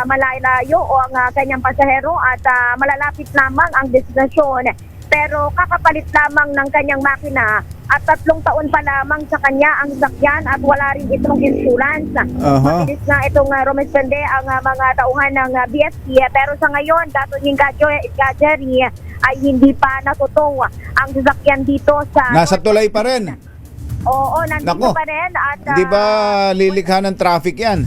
malalayo o ang kanyang pasahero at malalapit lamang ang destinasyon. Pero kakapalit lamang ng kanyang makina at 3 taon pa lamang sa kanya ang sasakyan at wala rin itong insurance. Mabilis na itong rumespende ang mga tauhan ng BSP, pero sa ngayon, Katunying Jerry, ay hindi pa natutuwa ang sasakyan dito sa... Nasa tulay pa rin. Oo, nandito Nako. pa rin. At, Di ba lilikha ng traffic yan?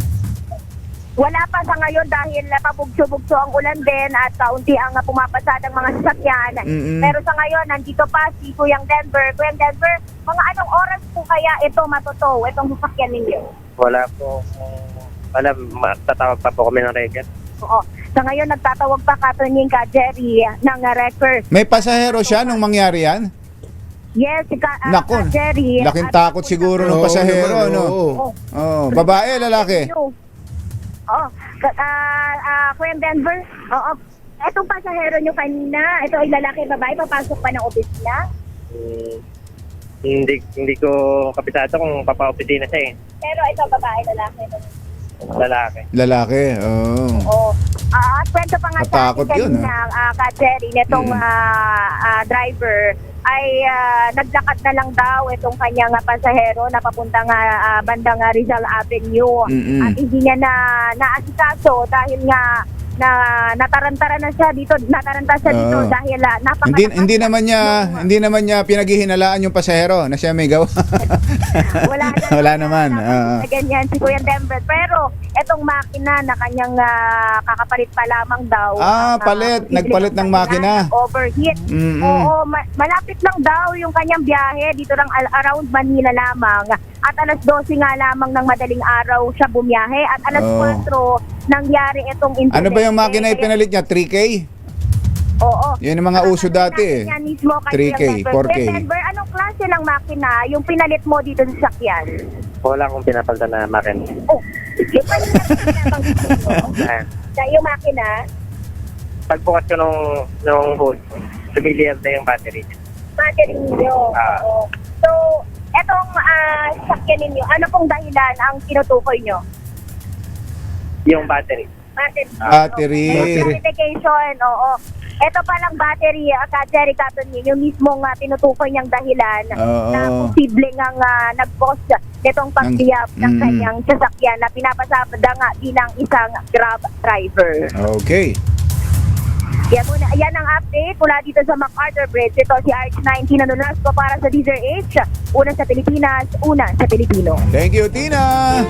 wala pa sa ngayon dahil pabugso-bugso ang ulan din at kaunti ang pumapasadang mga sasakyan. Pero sa ngayon, nandito pa si Kuyang Denver. Kuyang Denver, mga anong oras po kaya ito matuto, itong sasakyan ninyo? Wala po. Wala, tatawag pa po kami ng record. Oo. Sa ngayon, nagtatawag pa Katunying Jerry ng record. May pasahero siya nung mangyari yan? Yes, Nako, Jerry. laking takot siguro ng Oo pasahero, naman, no? oo. Oh, babae, lalaki? Oo. Kuya Denver, oo. Etong pasahero nyo kanina, ito ay lalaki, babae, papasok pa ng opisina? Hindi ko kapisado kung papa-opisina siya eh. Pero ito, babae, lalaki. Lalaki. Lalaki, oo. Oo. At kwento pa nga sa Matakot akin yun, kanina, Jerry, netong driver, ay naglakad na lang daw itong kanyang pasahero na papuntang bandang Rizal Avenue. At hindi niya naasikaso dahil nga nataranta siya dito dahil napakalakas. Hindi naman niya pinaghihinalaan yung pasahero na siya may gawa. Wala naman. Ganyan si Kuya Denver. Pero etong makina na kanyang kakapalit pa lamang daw. Nagpalit ng makina. Overheat. Oo, malapit lang daw yung kanyang biyahe dito lang around Manila lamang. At alas 12 nga lamang ng madaling araw siya bumiyahe at alas 4 nangyari itong incident. Ano ba yung makina ipinalit niya? 3K? Oo. Yan ang mga uso dati eh. Yan mismo, 3K, 4K. Denver, anong klase ng makina yung pinalit mo dito sa sakyan? Wala akong pinapalitan na makin. Oh, yung makina. Yung makina? Pagbukas ko nung hood, sumiliyab na yung battery. Battery ninyo. Oo. So, etong sakyan ninyo, ano pong dahilan ang tinutukoy nyo? Yung battery. Battery. Certification, oo. Ito palang battery, Jerry Katunying, yung mismong tinutukoy niyang dahilan na posible ngang nag-cause nitong pagbiyab ng kanyang sasakyan na pinapasabda nga bilang isang Grab driver. Okay. Yan ang update mula dito sa MacArthur Bridge. Ito si RH19 na Nolasco para sa DZRH. Una sa Pilipinas, una sa Pilipino. Thank you, Tina.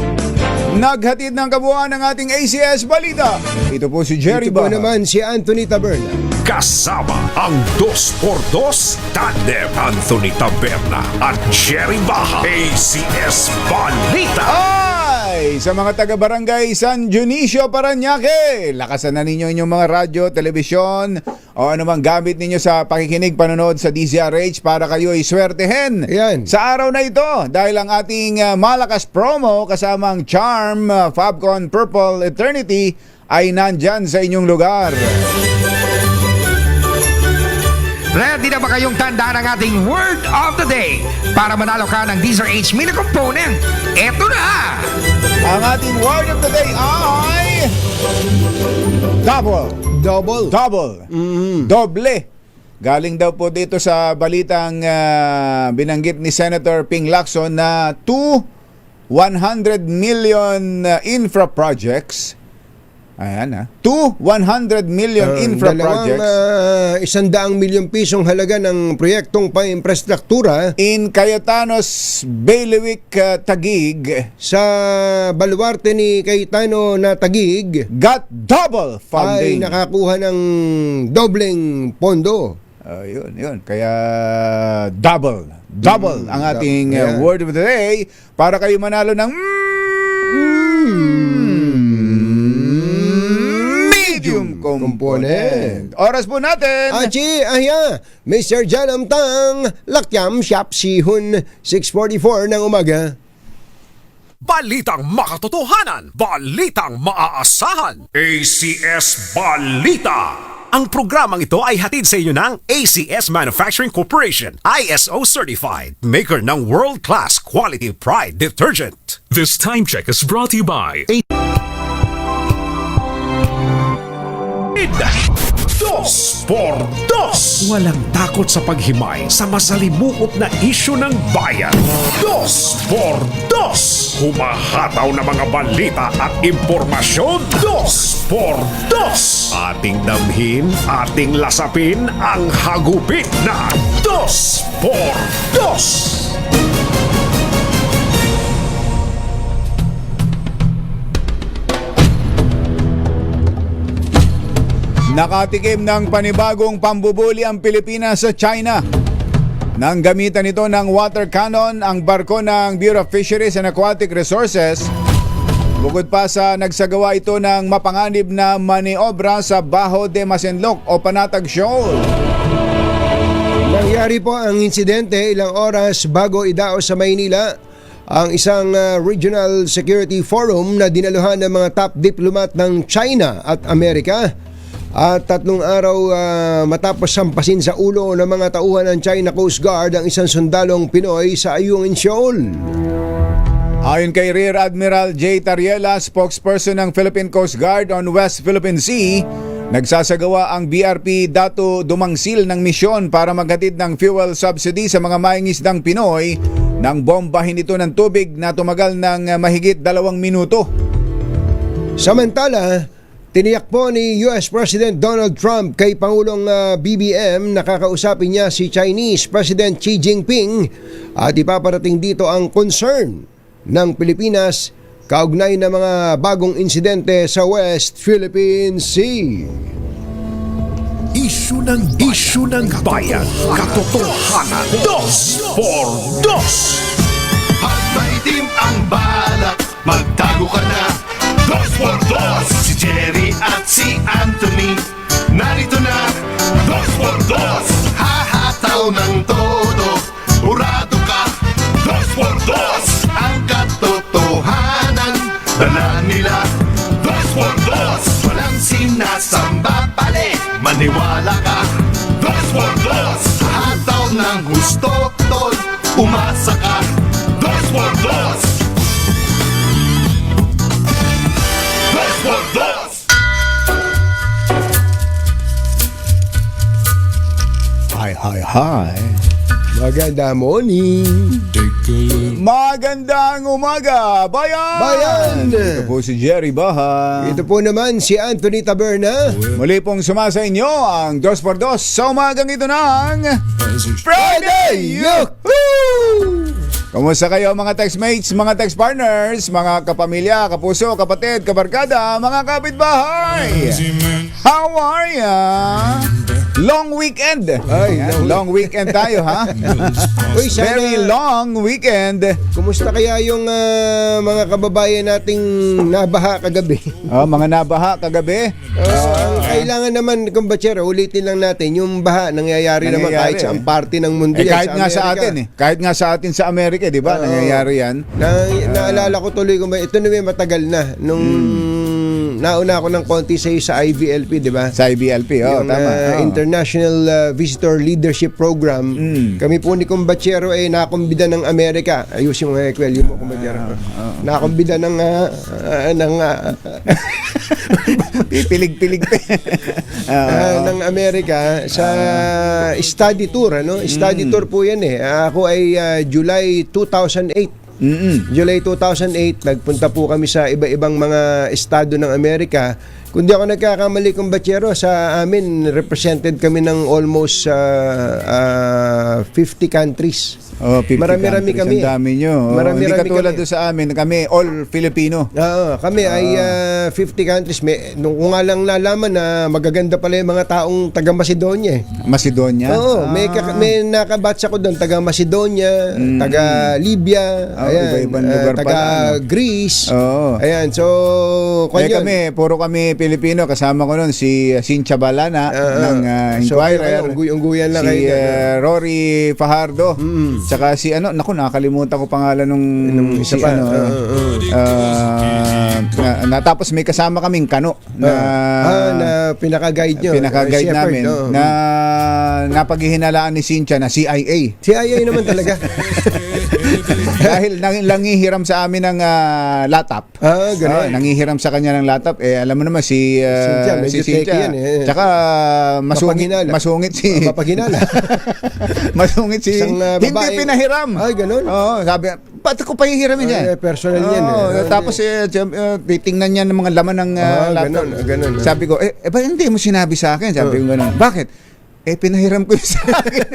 Naghatid ng kabuuan ng ating ACS Balita. Ito po si Jerry Ito po Baha. naman si Anthony Taberna. Kasama ang 2x2 tandem Anthony Taberna at Jerry Baha. ACS Balita. Ay, sa mga taga-barangay San Dionisio, Parañaque, lakasan na ninyo inyong mga radyo, telebisyon, o anumang gamit ninyo sa pakikinig, panonood sa DZRH para kayo ay swertehin. Ayan. Sa araw na ito, dahil ang ating malakas promo kasamang Charm Fabcon Purple Eternity ay nandyan sa inyong lugar. Ready na ba kayong tandaan ang ating word of the day para manalo ka ng DZRH Mini Component? Eto na! Ang ating word of the day ay double. Doble. Galing daw po dito sa balitang binanggit ni Senator Ping Lacson na 100 million infra projects. Ayan 100 million infra projects. 100 milyong pisong halaga ng proyektong pa-infrastruktura In Cayetanos, Bailiwick, Taguig. sa baluarte ni Cayetano na Taguig Got double ay funding. nakakuha ng dobleng pondo. Yun. Kaya double ang ating yeah. word of the day para kayo manalo ng medium component. Oras po natin. Achi, Mr. Jan Amtang, Lakyam Siap Sihun, 6:44 ng umaga. Balitang makatotohanan, balitang maaasahan. ACS Balita. Ang programang ito ay hatid sa inyo ng ACS Manufacturing Corporation, ISO certified, maker ng world-class quality pride detergent. This time check is brought to you by Dos por Dos. Walang takot sa paghimay sa masalimuot na isyu ng bayan. Dos por Dos. Humahataw na mga balita at impormasyon. Dos por Dos. Ating damhin, ating lasapin ang hagupit na Dos por Dos. Nakatikim ng panibagong pambubuli ang Pilipinas sa China. Nang gamitan nito ng water cannon ang barko ng Bureau of Fisheries and Aquatic Resources, bukod pa sa nagsagawa ito ng mapanganib na maniobra sa Baho de Masinloc o Panatag Shoal. Nangyari po ang insidente ilang oras bago idao sa Maynila ang isang regional security forum na dinaluhan ng mga top diplomat ng China at Amerika. At 3 araw matapos sampasin sa ulo ng mga tauhan ng China Coast Guard ang isang sundalong Pinoy sa Ayungin Shoal. Ayon kay Rear Admiral J. Tariela, spokesperson ng Philippine Coast Guard on West Philippine Sea, nagsasagawa ang BRP Dato Dumangsil ng misyon para maghatid ng fuel subsidy sa mga mangingisdang Pinoy nang bombahin ito ng tubig na tumagal ng mahigit 2 minuto. Samantala, tiniyak po ni US President Donald Trump kay Pangulong BBM na kakausapin niya si Chinese President Xi Jinping at ipaparating dito ang concern ng Pilipinas kaugnay ng mga bagong insidente sa West Philippine Sea. Isyu ng bayan, katotohanan. Dos por Dos. At maitim ang balak, magtago ka na. Dos por Dos. Si Jerry at si Anthony, narito na. Dos por Dos. Hahataw ng todo, urado ka. Dos por Dos. Ang katotohanan, dala nila. Dos por Dos. Walang sinasamba pali, maniwala ka. Dos por Dos. Hataw ng gusto, tol, umasa ka. Dos por Dos. Dos por Dos. Hi. Maganda morning. Magandang umaga, bayan! Ito po si Jerry Baha. Ito po naman si Anthony Taberna. Muli pong sumasa inyo ang 2x2 sa umagang ito ng Friday! Yahoo! Kamusta kayo mga textmates, mga text partners, mga kapamilya, kapuso, kapatid, kabarkada, mga kapitbahay? How are ya? Long weekend. Long weekend tayo, ha? Uy, sana, very long weekend. Kumusta kaya yung mga kababayan nating nabaha kagabi? Mga nabaha kagabi. Kailangan naman, kumbatsero, ulitin lang natin yung baha nangyayari naman kahit sa party ng mundo. Kahit nga sa atin Kahit nga sa atin sa Amerika, di ba? Nangyayari yan. Naalala ko tuloy kung ito na may matagal na. Nung nauna ako ng konti sa IVLP, di ba? Sa IVLP, tama. International Visitor Leadership Program. Kami po ni Kumbachero ay nakumbida ng Amerika. Ayusin mo nga, Kwelyo mo, Kumbachero. Nakumbida ng pipilig-pilig ng Amerika sa study tour, ano? Study tour po 'yan eh. Ako ay July 2008. July 2008, nagpunta po kami sa iba-ibang mga estado ng Amerika. Kung di ako nagkakamali, Kumbachero, sa amin represented kami ng almost 50 countries. 50 marami kami. Ang dami nyo. Hindi katulad doon sa amin, kami all Filipino. Kami ay 50 countries. Nung nga lang nalaman na magaganda pala yung mga taong taga Macedonia. Macedonia? Oo, may nakabatch ako doon, taga Macedonia, taga Libya, iba-ibang lugar taga pala, Greece. Oo. Ayan, so kami, puro kami Pilipino, kasama ko noon si Cynthia Balana ng Inquirer. Ungguyan lang Si kayo. Rory Fajardo. Tsaka si nakalimutan ko pangalan nung isa si pa. tapos may kasama kaming kano na pinaka-guide nyo. Pinaka-guide Shepherd, namin na napaghihinalaan ni Cynthia na CIA. CIA naman talaga. Dahil nangihiram sa amin ng laptop. Ganun. Nangihiram sa kanya ng laptop. Alam mo naman si medyo techy yan, eh. Tsaka masungit si Mapaghinala. masungit si Isang, hindi babae. pinahiram. Ganun. Oo, sabi, ba't ko pahihiramin yan? Personal yan. Tapos titingnan niya ng mga laman ng laptop. Ganun. Sabi ko, ba hindi mo sinabi sa akin? Sabi ko ganun. Bakit? Pinahiram ko yun sa akin.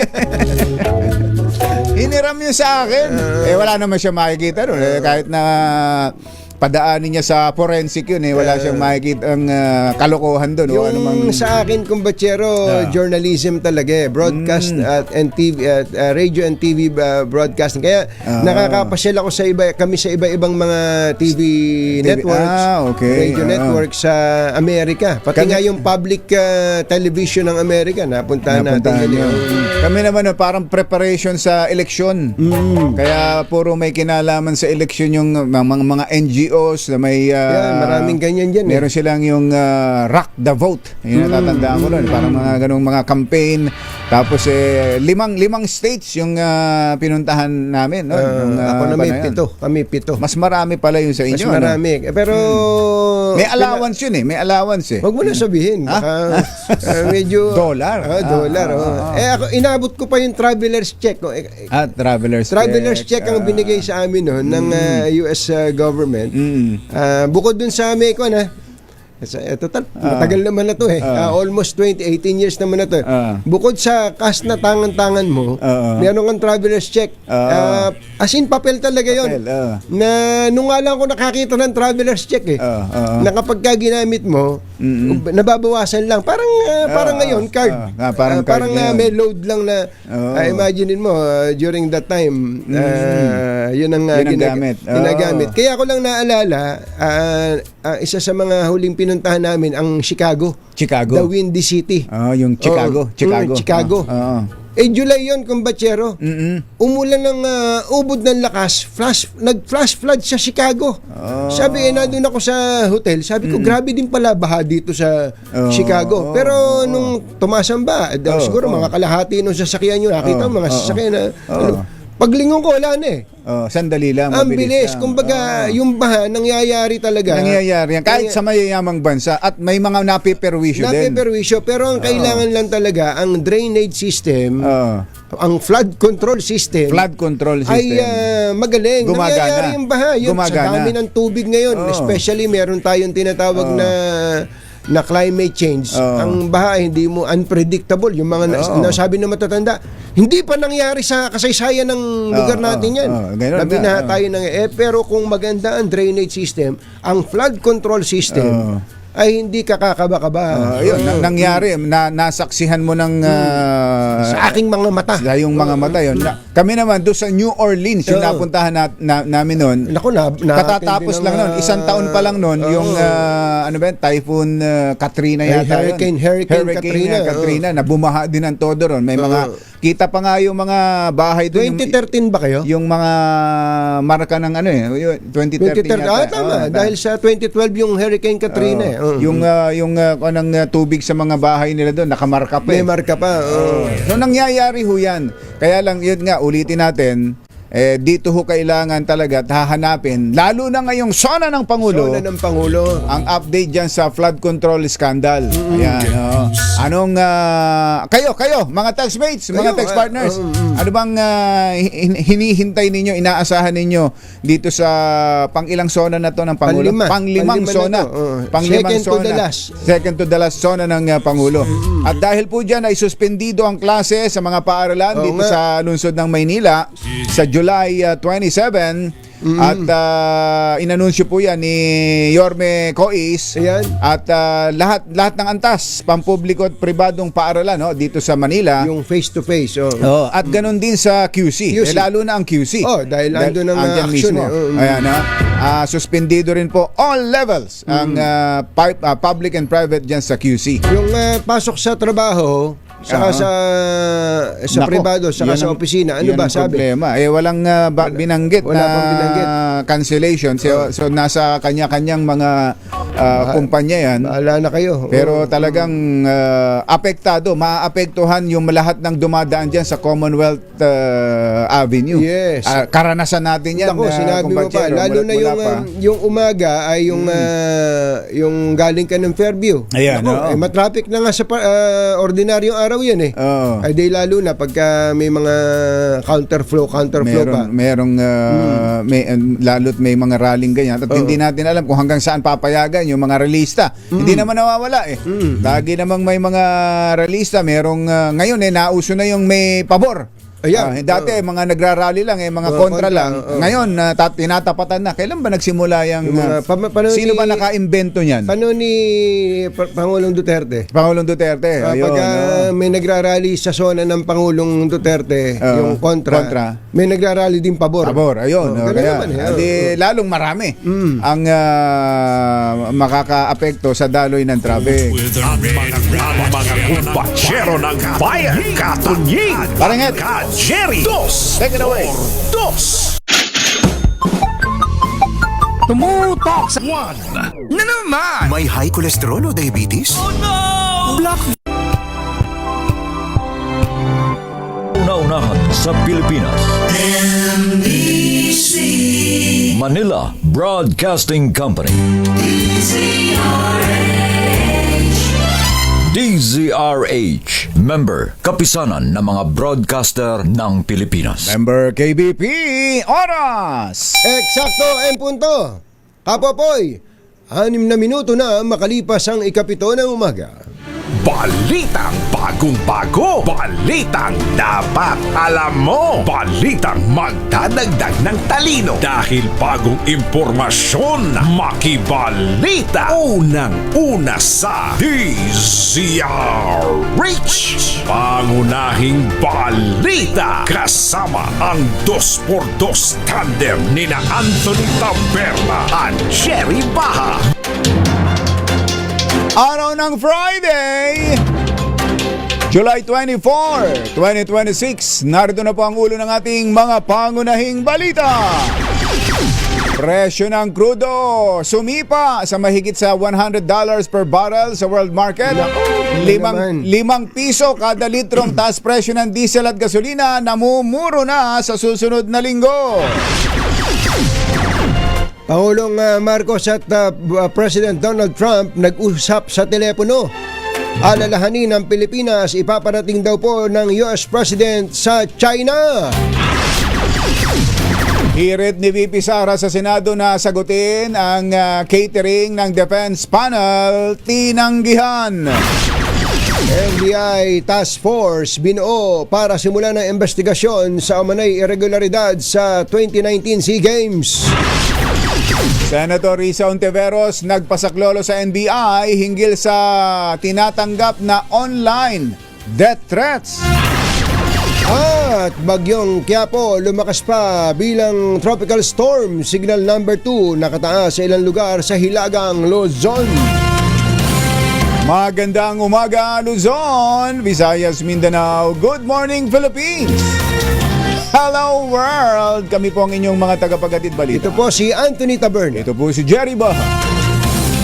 Hiniram niya sa akin. Wala naman siya makikita doon. Kahit na padaanin niya sa forensic yun, wala siyang makikita ang kalokohan doon. Yung sa akin, kumbachero, journalism talaga broadcast and TV, radio and TV broadcasting. Kaya nakakapasyal ako kami sa iba-ibang mga TV networks, radio networks sa Amerika. Pati nga yung public television ng Amerika, napuntahan natin. Kami naman parang preparation sa eleksyon. Kaya puro may kinalaman sa eleksyon yung mga NGOs na may maraming ganyan dyan. Meron silang yung Rock the Vote. Yung natatandaan ko nun. Parang mga ganung mga campaign. Tapos limang states yung pinuntahan namin. No? Ako na may 7. Kami 7. Mas marami pala yung sa inyo. Mas marami. Pero may allowance yun May allowance Huwag mo na sabihin. Baka medyo dollar. Dollar. Ako, inabot ko pa yung traveler's check. Traveler's check ang binigay sa amin ng US government. Bukod dun sa amin ko matagal naman na to almost 18 years naman na to. Bukod sa cash na tangan-tangan mo, meron kang traveler's check. As in papel talaga yon. Na nung nga lang ako nakakita ng traveler's check na kapag ginamit mo, nababawasan lang. Parang ngayon card. Parang may load lang na imaginein mo during that time yun ang ginagamit. Kaya ako lang naalala isa sa mga huling pinuntahan namin ang Chicago. The Windy City. Yung Chicago. Chicago. July yun, kumbachero. Umulan ng ubod ng lakas. Nag-flash flood sa Chicago. Sabi, nandun ako sa hotel. Sabi ko, grabe din pala baha dito sa Chicago. Pero nung tumasan ba, siguro mga kalahati nung sasakyan nyo, nakita mga sasakyan na paglingon ko, wala na sandali lang. Ang bilis. Kumbaga, yung baha, nangyayari talaga. Nangyayari yan. Kahit sa mayayamang bansa at may mga napiperwisyo din. Pero ang kailangan lang talaga, ang drainage system, ang flood control system, ay magaling. Gumagana. Nangyayari yung baha. Sa dami ng tubig ngayon, especially meron tayong tinatawag na climate change. Ang baha hindi mo unpredictable. Yung mga nasabi na matatanda, hindi pa nangyari sa kasaysayan ng lugar natin yan. Nabinaha tayo pero kung maganda ang drainage system, ang flood control system ay hindi kakakaba-kaba. Nangyari, nasaksihan mo ng sa aking mga mata. Sa yung mga mata yun. Kami naman doon sa New Orleans, yung napuntahan namin noon. Katatapos lang noon, isang taon pa lang noon, yung Typhoon Katrina yata yun. Hurricane Katrina na bumaha din ang todo ron. May mga kita pa nga yung mga bahay doon. 2013 ba kayo? Yung mga marka ng 2013 yata. Tama. Dahil sa 2012 yung Hurricane Katrina yung tubig sa mga bahay nila doon nakamarka pa. May marka pa. So nangyayari ho yan. Kaya lang yun nga, ulitin natin, dito ho kailangan talaga hahanapin, lalo na ngayong SONA ng Pangulo. Ang update dyan sa flood control scandal. Ayan. Anong kayo mga taxmates, mga tax partners, ano bang hinihintay ninyo, inaasahan ninyo dito sa pang-ilang SONA na to ng Pangulo? Pang-limang SONA. Second to the last SONA ng Pangulo. At dahil po dyan ay suspendido ang klase sa mga paaralan dito sa lungsod ng Maynila sa July July 27. At inanunsyo po yan ni Yorme Cois. Ayan. At lahat ng antas, pampubliko at pribadong paaralan dito sa Manila. Yung face-to-face. At ganun din sa QC. Lalo na ang QC. Dahil andun ang andyan action. mismo. Ayan, suspendido rin po all levels ang public and private dyan sa QC. Yung pasok sa trabaho, saka sa Nako, pribado, saka sa opisina, ano yan ba ang sabi? problema. Walang binanggit Wala na pang binanggit. cancellation. So nasa kanya-kanyang mga kumpanya yan. Bahala na kayo. Pero talagang apektado, maapektuhan yung lahat ng dumadaan dyan sa Commonwealth Avenue. Yes. Karanasan natin yan. Ako, sinabi mo pa, lalo na yung umaga ay yung galing ka ng Fairview. Ayan, matraffic na nga sa ordinaryong araw yan eh. Ay di lalo na pagka may mga counterflow pa. Merong lalo't may mga rallying ganyan. At hindi natin alam kung hanggang saan papayagan yung mga realista. Hindi naman nawawala eh. Lagi namang may mga realista. Merong ngayon nauso na yung may pabor. Dati mga nagrarally lang mga kontra lang. Ngayon tinatapatan na. Kailan ba nagsimula yung sino ba naka-imbento niyan? Paano ni Pangulong Duterte? Pangulong Duterte. Pag may nagrarally sa zona ng Pangulong Duterte, yung kontra, may nagrarally din pabor. Ayun. Kaya lalong marami ang makakaapekto sa daloy ng traffic. Mga kumpachero ng bayan, Katunying, Paringet, Jerry, take it away. Tumutok sa 1 na naman. May high cholesterol o diabetes? Oh no! Una-unahan sa Pilipinas. NBC Manila Broadcasting Company. DZRH. Member, kapisanan ng mga broadcaster ng Pilipinas. Member KBP, oras! Eksakto en punto. Kapopoy, 6 na minuto na makalipas ang 7 ng umaga. Balitang bagong-bago, balitang dapat alam mo, balitang magdadagdag ng talino dahil bagong impormasyon, makibalita, unang-una sa DZRH. Pangunahing balita kasama ang 2x2 tandem nina Anthony Taberna at Jerry Baha. Araw ng Friday, July 24, 2026. Narito na po ang ulo ng ating mga pangunahing balita. Presyo ng crudo sumipa sa mahigit sa $100 per barrel sa world market. Limang piso kada litrong taas presyo ng diesel at gasolina namumuro na sa susunod na linggo. Pangulong Marcos at President Donald Trump nag-usap sa telepono. Alalahanin ng Pilipinas, ipaparating daw po ng US President sa China. Hirit ni VP Sara sa Senado na sagutin ang catering ng Defense Panel, tinanggihan. NBI Task Force binuo para simulan ng investigasyon sa umanay irregularidad sa 2019 SEA Games. Senator Risa Ontiveros nagpasaklolo sa NBI hinggil sa tinatanggap na online death threats. At bagyong Quiapo lumakas pa bilang tropical storm, signal number 2, nakataas sa ilang lugar sa Hilagang Luzon. Magandang umaga Luzon, Visayas, Mindanao. Good morning Philippines. Hello world! Kami po ang inyong mga tagapaghatid balita. Ito po si Anthony Taberna. Ito po si Jerry Baha.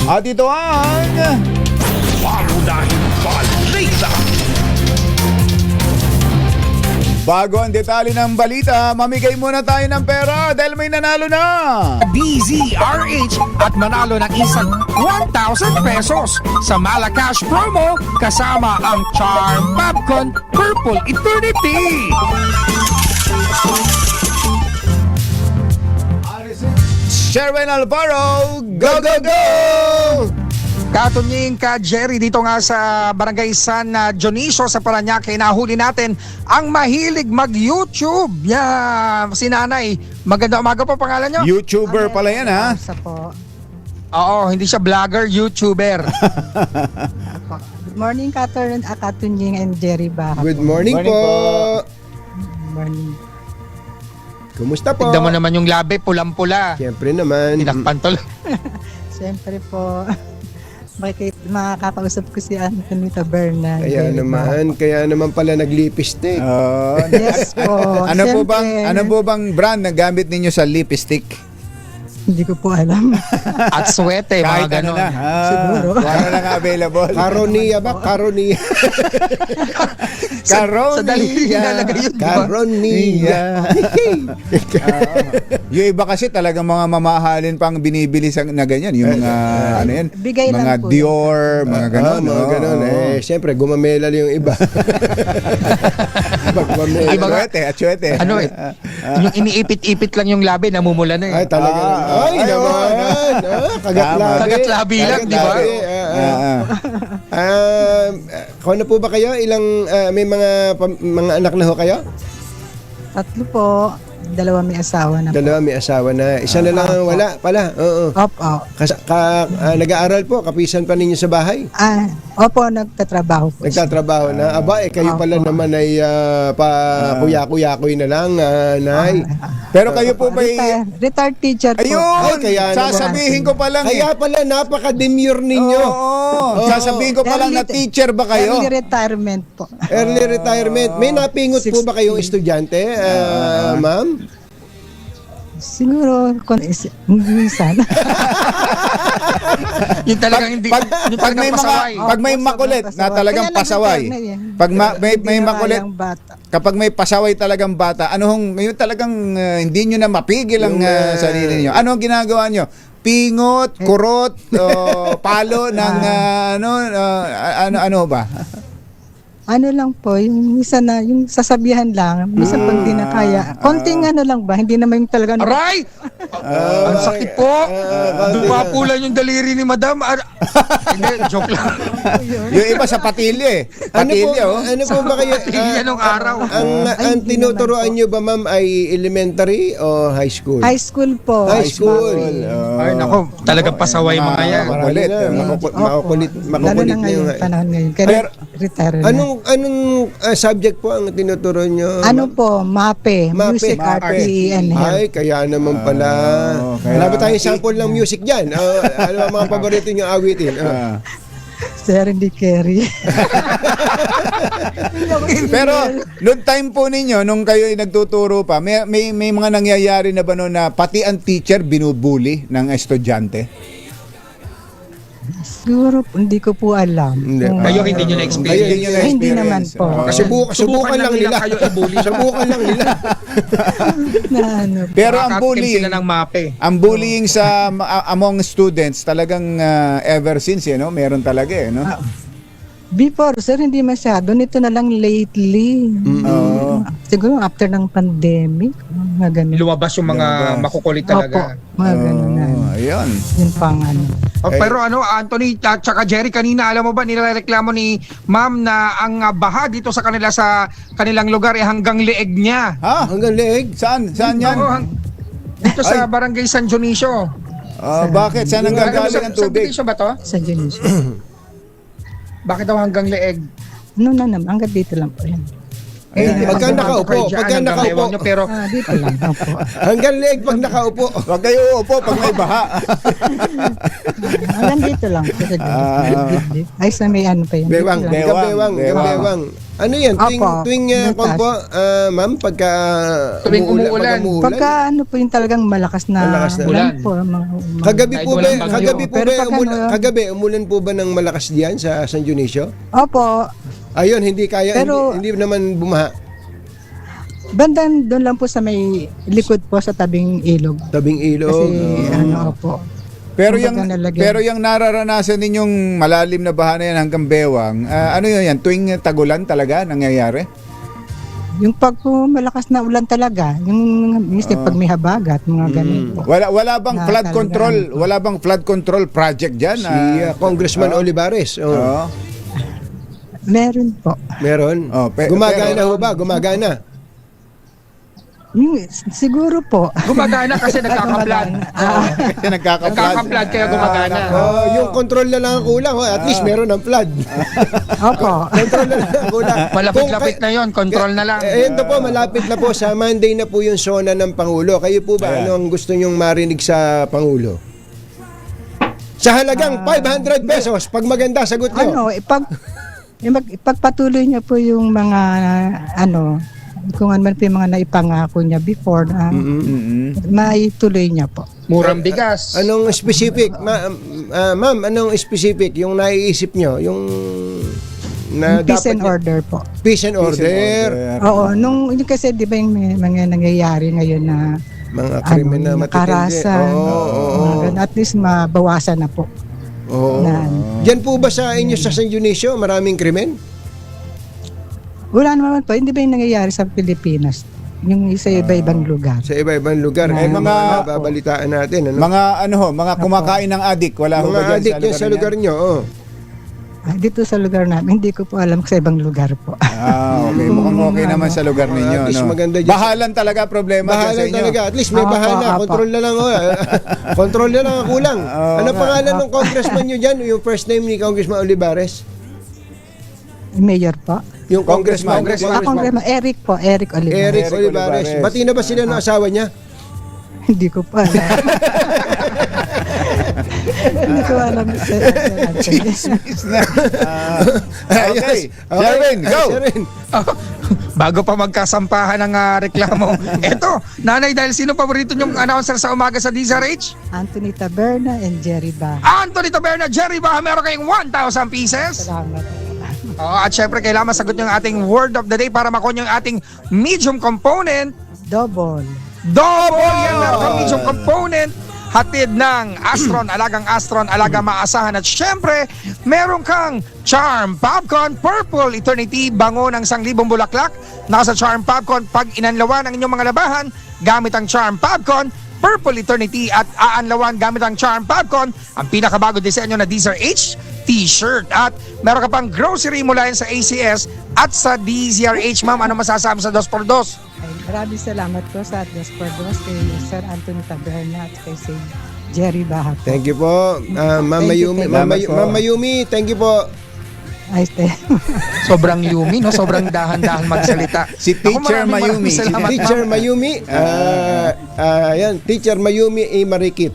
At ito ang Pangunahing balita. bago ang detalye ng balita, mamigay muna tayo ng pera dahil may nanalo na. DZRH at manalo ng isang 1,000 pesos sa Malacash promo kasama ang Charm Popcorn Purple Eternity. Sherwin Alvaro, go go go! Katunying ka Jerry dito nga sa Barangay San Dionisio sa Parañaque, nahuli natin ang mahilig mag-YouTube. Si Nanay. Maganda umaga po pangalan nyo? YouTuber pala yan, ha? Po. Oo, hindi siya vlogger, YouTuber. Good morning, Katunying and Jerry Baha. Good morning, Morning po. Good morning. Kumusta po? Tignan mo naman yung labi, pulang-pula. Siyempre naman. Tinakpan tol. Siyempre po, makakausap ko si Anthony Taberna. Kaya naman pala naglipistik. Yes po. Ano Siyempre, po bang brand na gamit ninyo sa lipstick? Hindi ko po alam. At swete, Kahit mga ano ganon. na. Siguro. Ano lang available? Caronia ba? Caronia. Sa daliri nilalagay yun, di ba? Caronia. Yung iba kasi talagang mga mamahalin pang binibili na ganyan. Yung mga, ano yan? Bigay lang mga po. Dior, mga ganon. Mga ganon. Siyempre, gumamela yung iba. Atsuete. Ano yung iniipit-ipit lang yung labi, namumula na eh. Ay, talaga. Ay, naman. Kagat labi lang, di ba? Kung ano po ba kayo? May mga anak na ho kayo? 3 po. 2 may asawa na po. 2 may asawa na. Isa na lang ang wala pala. Oo. Opo. Nag-aaral po? Kapisan pa ninyo sa bahay? Opo, nagtatrabaho po. Nagtatrabaho na. Aba, kayo pala naman ay kuya-kuya-kuy na lang, Nay. Pero kayo po ba Retired teacher po. Ayun! Kaya sasabihin ko pa lang Kaya pala napaka-demure ninyo. Oo. Sasabihin ko pa lang na teacher ba kayo? Early retirement po. Early retirement. May napingot po ba kayong estudyante, ma'am? Siguro, minsan. Yung talagang hindi, yung Pag may talagang pasaway. pag may makulit na talagang Kaya pasaway. Pag may makulit, kapag may pasaway talagang bata, yung talagang hindi nyo na mapigil ang sarili niyo. Ano ang ginagawa nyo? Pingot, kurot, palo ng ano ba? Ano lang po, yung isa na, yung sasabihan lang, minsan pag di na kaya, konting ano lang ba, hindi naman yung talaga. Aray! Ang sakit po! Dumapulan yung daliri ni madam. Hindi, joke lang. Yung iba sa patilya eh. Patilya, Ano po ba kayo? Patilya nung araw. Ang tinuturoan nyo ba, ma'am, ay elementary o high school? High school po. High school. Ay, nako, talagang pasaway mga yan. Makulit. Makulit Lalo na na ngayon, yung... panahon ngayon. Kaya retire na. Anong subject po ang tinuturo nyo? Ano po, MAPE, Music, Art, PE, and Health. Ay, kaya naman pala. Wala ba tayong sample ng music dyan? Ano ang mga paborito nyo awitin? Sir, hindi carry. Pero noong time po ninyo, nung kayo ay nagtuturo pa, may mga nangyayari na ba noon na pati ang teacher binubuli ng estudyante? Siguro, hindi ko po alam. Kayo hindi nyo na-experience. Hindi naman po. Subukan lang nila. Subukan lang nila. Pero ang bullying, sila ng MAPE. ang bullying sa among students talagang ever since, meron talaga no? Before, sir, hindi masyado. Nito na lang lately. Siguro after ng pandemic. Mga ganun. Lumabas yung mga makukulit talaga. Opo, mga ganun na. Ayun. Yun pang ano. Pero Anthony at saka Jerry, kanina alam mo ba nilareklamo ni ma'am na ang baha dito sa kanila sa kanilang lugar ay hanggang leeg niya. Ha? Hanggang leeg? Saan yan? Dito sa Barangay San Dionisio. Bakit? Saan ang gagaling ang tubig? Sa ba to? Sa Dionisio. Bakit daw hanggang leeg? No, naman. Hanggang dito lang po yan. Pagka nakaupo. Pero dito lang. Opo. Hanggang leeg pag nakaupo. Huwag kayo uupo pag may baha. Hanggang dito lang. Ay, sa may ano pa yun. Bewang. Ano yan? Tuwing ma'am, pagka umuulan. Pagka ano po yung talagang malakas na ulan. Po, Kagabi umulan po ba ng malakas diyan sa San Dionisio? Opo. Ayun, hindi kaya, pero, hindi naman bumaha. Bandan doon lang po sa may likod po sa tabing ilog. Tabing ilog. Kasi opo. Pero yung nararanasan ninyong malalim na baha na yan hanggang bewang, ano yun yan? Tuwing tagulan talaga nangyayari? Yung pag po malakas na ulan talaga, yung minsan pag may habagat, mga ganito. Wala bang Na flood talagang- control? Wala bang flood control project diyan? Si Congressman Olivares. Oh. Meron po. Meron. Gumagana ho ba? Gumagana. Yung, siguro po. Gumagana kasi nagkaka-flood. Kasi nagkaka-flood. Nagkaka-flood kaya gumagana. Yung control na lang ang kulang. At least meron ng flood. Opo. Control na lang ang kulang. Malapit-lapit na yon, control na lang. Ito po, malapit na po. Sa Monday na po yung SONA ng Pangulo. Kayo po ba, ano ang gusto nyong marinig sa Pangulo? Sa halagang 500 pesos, pag maganda, sagot nyo. Ipagpatuloy niya po yung mga, kung ano man po yung mga naipangako niya before, maituloy niya po. Murang bigas. Anong specific? Ma'am, anong specific? Yung naiisip nyo? Yung na Peace dapat and order po. Peace and order. Oo, yung kasi di ba yung mga nangyayari ngayon na mga krimen na matitindi. karasan. At least mabawasan na po. Oo. Diyan po ba sa inyo sa San Dionisio maraming krimen? Wala naman po. Hindi ba yung nangyayari sa Pilipinas? Yung sa iba-ibang lugar. Sa iba-ibang lugar. Mga babalitaan natin. Mga kumakain ng adik. Wala ho ba mga adik sa lugar nyo? Dito sa lugar namin, hindi ko po alam sa ibang lugar po. Okay. Mukhang okay naman sa lugar ninyo. At least maganda dyan. Bahalan talaga problema dyan sa Bahalan inyo. talaga. At least may bahana. Control na lang. Control na lang ang kulang. Ano pangalan ng congressman nyo dyan? Yung first name ni Congressman Olivares? Mayor po. Yung congressman. Congressman Eric po. Eric Olivares. Eric Olivares. Bati na ba sila ng asawa niya? Hindi ko pa alam. Hindi ko alam. Okay. Sherwin, go! Bago pa magkasampahan ng reklamo. Eto, nanay, dahil sino paborito nyong announcer sa umaga sa DZRH? Anthony Taberna and Jerry Baha. Anthony Taberna, Jerry Baha, meron kayong 1,000 pieces. Salamat. At syempre, kailangan masagot nyo ang ating word of the day para makuha nyo ang ating medium component. Double. Yan, meron kang medium component. Hatid ng alagang Astron, alaga maasahan. At syempre, meron kang Charm Popcorn Purple Eternity, bango ng 1,000 bulaklak. Nasa Charm Popcorn, pag inanlawan ang inyong mga labahan, gamit ang Charm Popcorn Purple Eternity at aanlawan gamit ang Charm Popcorn, ang pinakabago disenyo na DZRH t-shirt. At meron ka pang grocery mula yan sa ACS at sa DZRH. Ma'am, ano masasabi sa 2x2? Ay, maraming salamat po sa Dos por Dos kay Sir Anthony Taberna at kay si Jerry Baha po. Thank you po. Mama Yumi. Mama Yumi, thank you po. Ay, Sobrang Yumi, no? Sobrang dahan-dahan magsalita. Si Teacher Mayumi. Teacher Mayumi. Yan, Teacher Mayumi A. Marikit.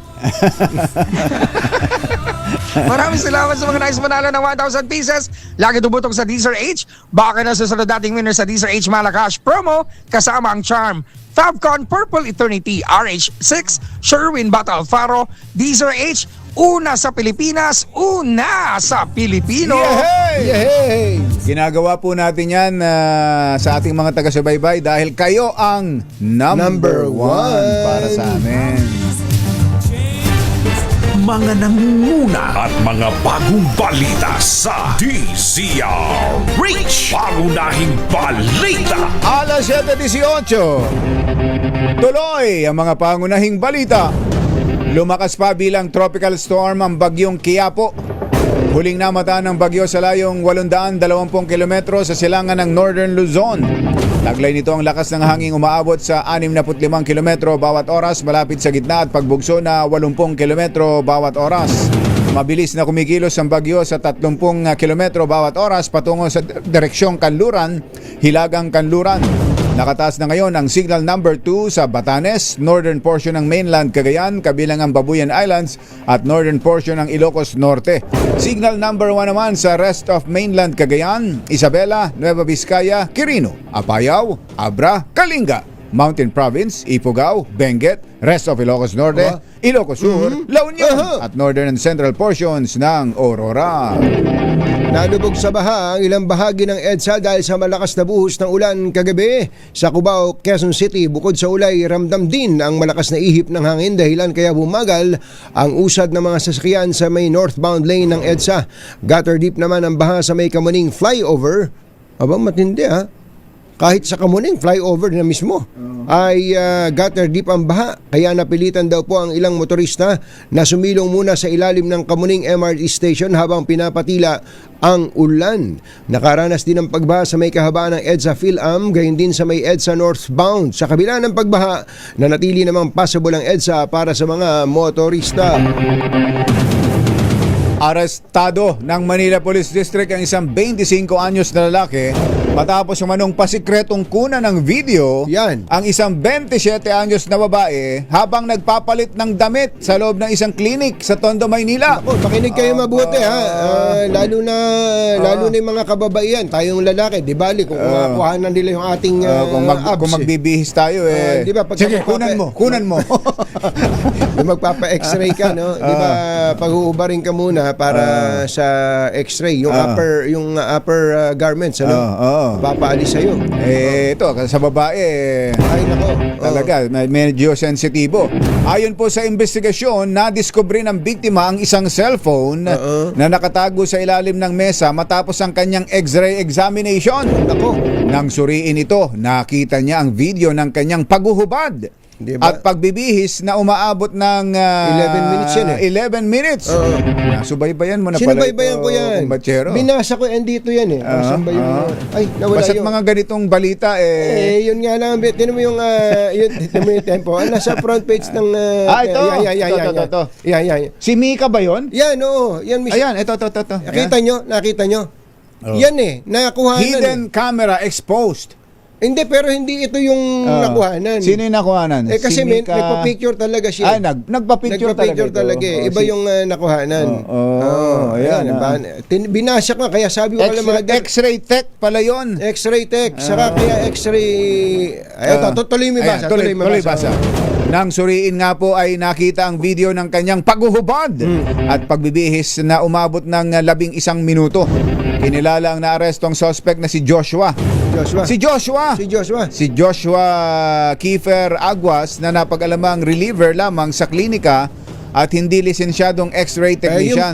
Maraming salamat sa mga nais manalo ng 1,000 pieces. Lagi tumutok sa DZRH. Baka na susunod dating winner sa DZRH Malakash promo kasama ang Charm Fabcon Purple Eternity RH6 Sherwin Bata Alfaro. DZRH, una sa Pilipinas, una sa Pilipino. Yehey! Ginagawa po natin yan sa ating mga taga-subaybay dahil kayo ang number one para sa amin. Mga nangunguna at mga bagong balita sa DZRH. Pangunahing balita. Alas 7:18. Tuloy ang mga pangunahing balita. Lumakas pa bilang tropical storm ang bagyong Quiapo. Huling namataan ng bagyo sa layong 820 kilometro sa silangan ng Northern Luzon. Taglay nito ang lakas ng hangin umaabot sa 65 kilometro bawat oras malapit sa gitna at pagbugso na 80 kilometro bawat oras. Mabilis na kumikilos ang bagyo sa 30 kilometro bawat oras patungo sa direksyong Kanluran, Hilagang Kanluran. Nakataas na ngayon ang signal number 2 sa Batanes, northern portion ng mainland Cagayan, kabilang ang Babuyan Islands at northern portion ng Ilocos Norte. Signal number 1 naman sa rest of mainland Cagayan, Isabela, Nueva Vizcaya, Quirino, Apayao, Abra, Kalinga, Mountain Province, Ifugao, Benguet, rest of Ilocos Norte, Ilocos Sur, La Union at northern and central portions ng Aurora. Nalubog sa baha ang ilang bahagi ng EDSA dahil sa malakas na buhos ng ulan kagabi. Sa Cubao, Quezon City, bukod sa ulay, ramdam din ang malakas na ihip ng hangin dahilan kaya bumagal ang usad ng mga sasakyan sa may northbound lane ng EDSA. Gutter deep naman ang baha sa may Kamuning flyover. Abang matindi ha. kahit sa Kamuning, flyover na mismo, ay gutter deep ang baha. Kaya napilitan daw po ang ilang motorista na sumilong muna sa ilalim ng Kamuning MRT station habang pinapatila ang ulan. Nakaranas din ng pagbaha sa may kahabaan ng EDSA PhilAm, gayon din sa may EDSA northbound. Sa kabila ng pagbaha, nanatili namang passable ang EDSA para sa mga motorista. Arestado ng Manila Police District ang isang 25 anyos na lalaki matapos umanong pasikretong kuna ng video ang isang 27 anyos na babae habang nagpapalit ng damit sa loob ng isang clinic sa Tondo, Maynila. Ako, makinig kayo mabuti ha. Lalo na yung mga kababaihan, tayong lalaki, di bali kung kuhanan nila yung ating abs. Kung magbibihis tayo di ba, sige, kunan mo. Magpapa-x-ray ka, no? Di ba, pag-uubarin ka muna para sa x-ray, yung upper garments, ano? Papaalis sa'yo. Ito, sa babae, ay nako, talaga, medyo sensitibo. Ayon po sa investigasyon, nadiskubre ng biktima ang isang cellphone na nakatago sa ilalim ng mesa matapos ang kanyang x-ray examination. Nako. Nang suriin ito, nakita niya ang video ng kanyang paghuhubad. Diba? At pagbibihis na umaabot ng 11 minutes yan 11 minutes. Subaybayan mo na pala sinubaybayan ko yan. Kumbatsero. Binasa ko yan dito yan ay, nawala basta't yung mga ganitong balita yun nga lang. Tinan mo yung tempo. Nasa front page ng ito. Si Mika ba yun? Yan, oo. Yan, ayan, ito. Nakita nyo? Yan nakuha na. Hidden camera exposed. Hindi, pero hindi ito yung nakuhanan. Sino yung nakuhanan? Kasi nagpa-picture talaga siya. Nagpa-picture talaga. Iba yung nakuhanan. Ayan. Binasa ko, kaya sabi ko pala mga X-ray tech pala yun. X-ray tech. Saka kaya X-ray... tuloy mo basa. Tuloy basa. Nang suriin nga po ay nakita ang video ng kanyang paghuhubad at pagbibihis na umabot ng 11 minuto. Kinilala ang naarestong suspect na si Joshua Kiefer Aguas na napag-alamang reliever lamang sa klinika at hindi lisensyadong X-ray technician.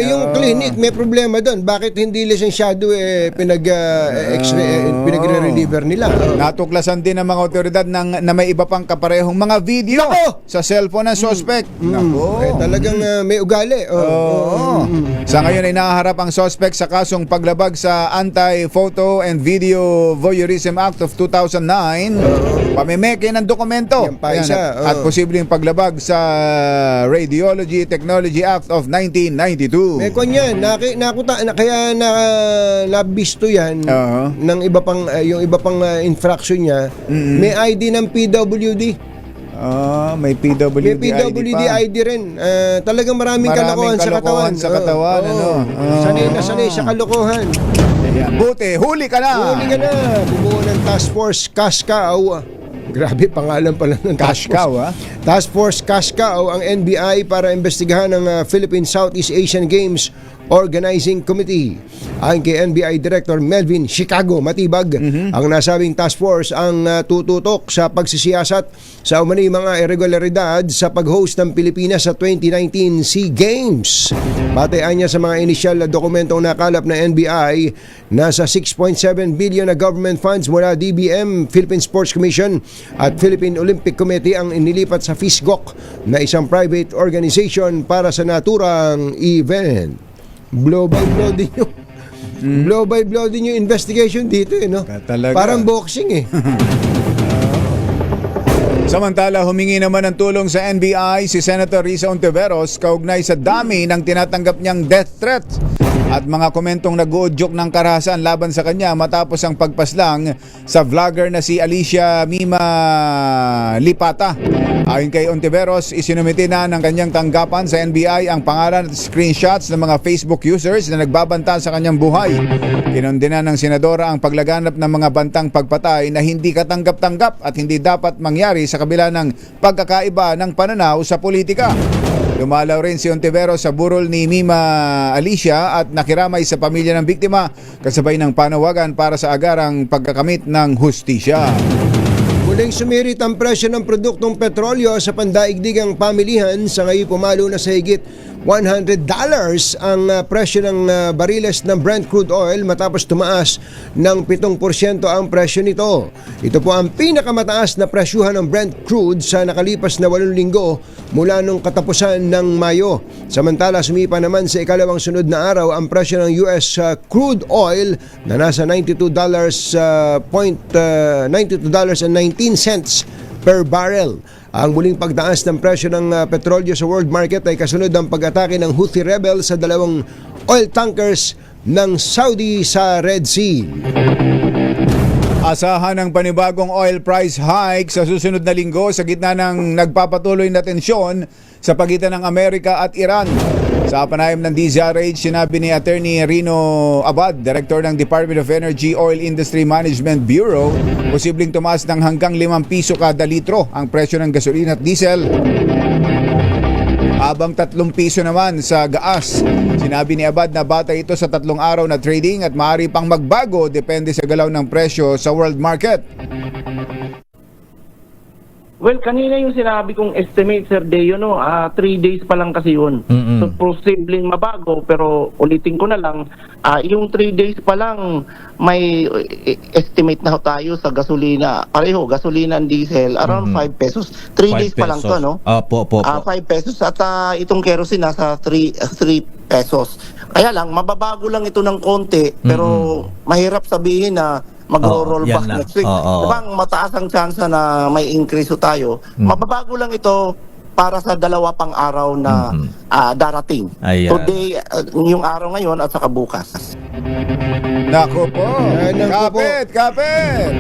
Yung clinic may problema doon. Bakit hindi lisensyado pinagre-reliever nila? Natuklasan din ng mga otoridad na may iba pang kaparehong mga video sa cellphone ng suspect. Talagang may ugali. Sa ngayon ay nahaharap ang suspect sa kasong paglabag sa Anti-Photo and Video Voyeurism Act of 2009, pamimeke ng dokumento at posibleng paglabag sa Radiology Technology Act of 1992. May kanyan, kaya nabisto yan ng iba pang yung iba pang infraction niya. May ID ng PWD. May PWD ID rin. Talagang maraming kalokohan sa katawan. Sanay sa kalokohan. Buti, huli ka na. Bumuo ng Task Force Kaskao. Grabe pangalan pala ng Kaskao. Task Force Kaskao ang NBI para imbestigahan ng Philippine Southeast Asian Games Organizing Committee. Ayon kay NBI Director Melvin Chicago Matibag, ang nasabing task force ang tututok sa pagsisiyasat sa umano'y mga irregularidad sa pag-host ng Pilipinas sa 2019 SEA Games. Batayan niya sa mga inisyal na dokumentong nakalap na NBI, nasa 6.7 billion na government funds mula DBM, Philippine Sports Commission at Philippine Olympic Committee ang inilipat sa FISGOC na isang private organization para sa naturang event. Blow by blow din yung investigation dito no? Talaga. Parang boxing Samantala, humingi naman ng tulong sa NBI si Senator Risa Ontiveros kaugnay sa dami ng tinatanggap niyang death threats at mga komentong nag-uudyok ng karahasan laban sa kanya matapos ang pagpaslang sa vlogger na si Alicia Mima Lipata. Ayon kay Ontiveros, isinumite na ng kanyang tanggapan sa NBI ang pangalan at screenshots ng mga Facebook users na nagbabanta sa kanyang buhay. Kinondena ng senadora ang paglaganap ng mga bantang pagpatay na hindi katanggap-tanggap at hindi dapat mangyari sa kabila ng pagkakaiba ng pananaw sa politika. Dumalaw rin si Ontiveros sa burol ni Mima Alicia at nakiramay sa pamilya ng biktima kasabay ng panawagan para sa agarang pagkakamit ng hustisya. Muling sumirit ang presyo ng produktong petrolyo sa pandaigdigang pamilihan sa ngayon pumalo na sa higit $100 ang presyo ng bariles ng Brent crude oil matapos tumaas ng 7% ang presyo nito. Ito po ang pinakamataas na presyuhan ng Brent crude sa nakalipas na 8 linggo mula nung katapusan ng Mayo. Samantala, sumipa naman sa ikalawang sunod na araw ang presyo ng US crude oil na nasa $92.19 per barrel. Ang muling pagtaas ng presyo ng petrolyo sa world market ay kasunod ng pag-atake ng Houthi rebel sa dalawang oil tankers ng Saudi sa Red Sea. Asahan ng panibagong oil price hike sa susunod na linggo sa gitna ng nagpapatuloy na tensyon sa pagitan ng Amerika at Iran. Sa panayam ng DZRH, sinabi ni Attorney Rino Abad, Director ng Department of Energy Oil Industry Management Bureau, posibleng tumaas ng hanggang 5 piso kada litro ang presyo ng gasolina at diesel. Habang 3 piso naman sa gaas. Sinabi ni Abad na batay ito sa 3 araw na trading at maaari pang magbago depende sa galaw ng presyo sa world market. Well, kanina yung sinabi kong estimate, Sir Deo, 3 days pa lang kasi yun. So, posibleng mabago, pero ulitin ko na lang, yung 3 days pa lang, may estimate na tayo sa gasolina. Pareho, gasolina and diesel, around 5 pesos. 3 days pa lang to, no? Po. 5 pesos. At itong kerosene, nasa 3 pesos. Kaya lang, mababago lang ito ng konti, pero mahirap sabihin na magro-roll back next week. Diba, mataas ang chance na may increase tayo. Mababago lang ito para sa 2 pang araw na darating. Today, yung araw ngayon at saka bukas. Nako po. Kapit!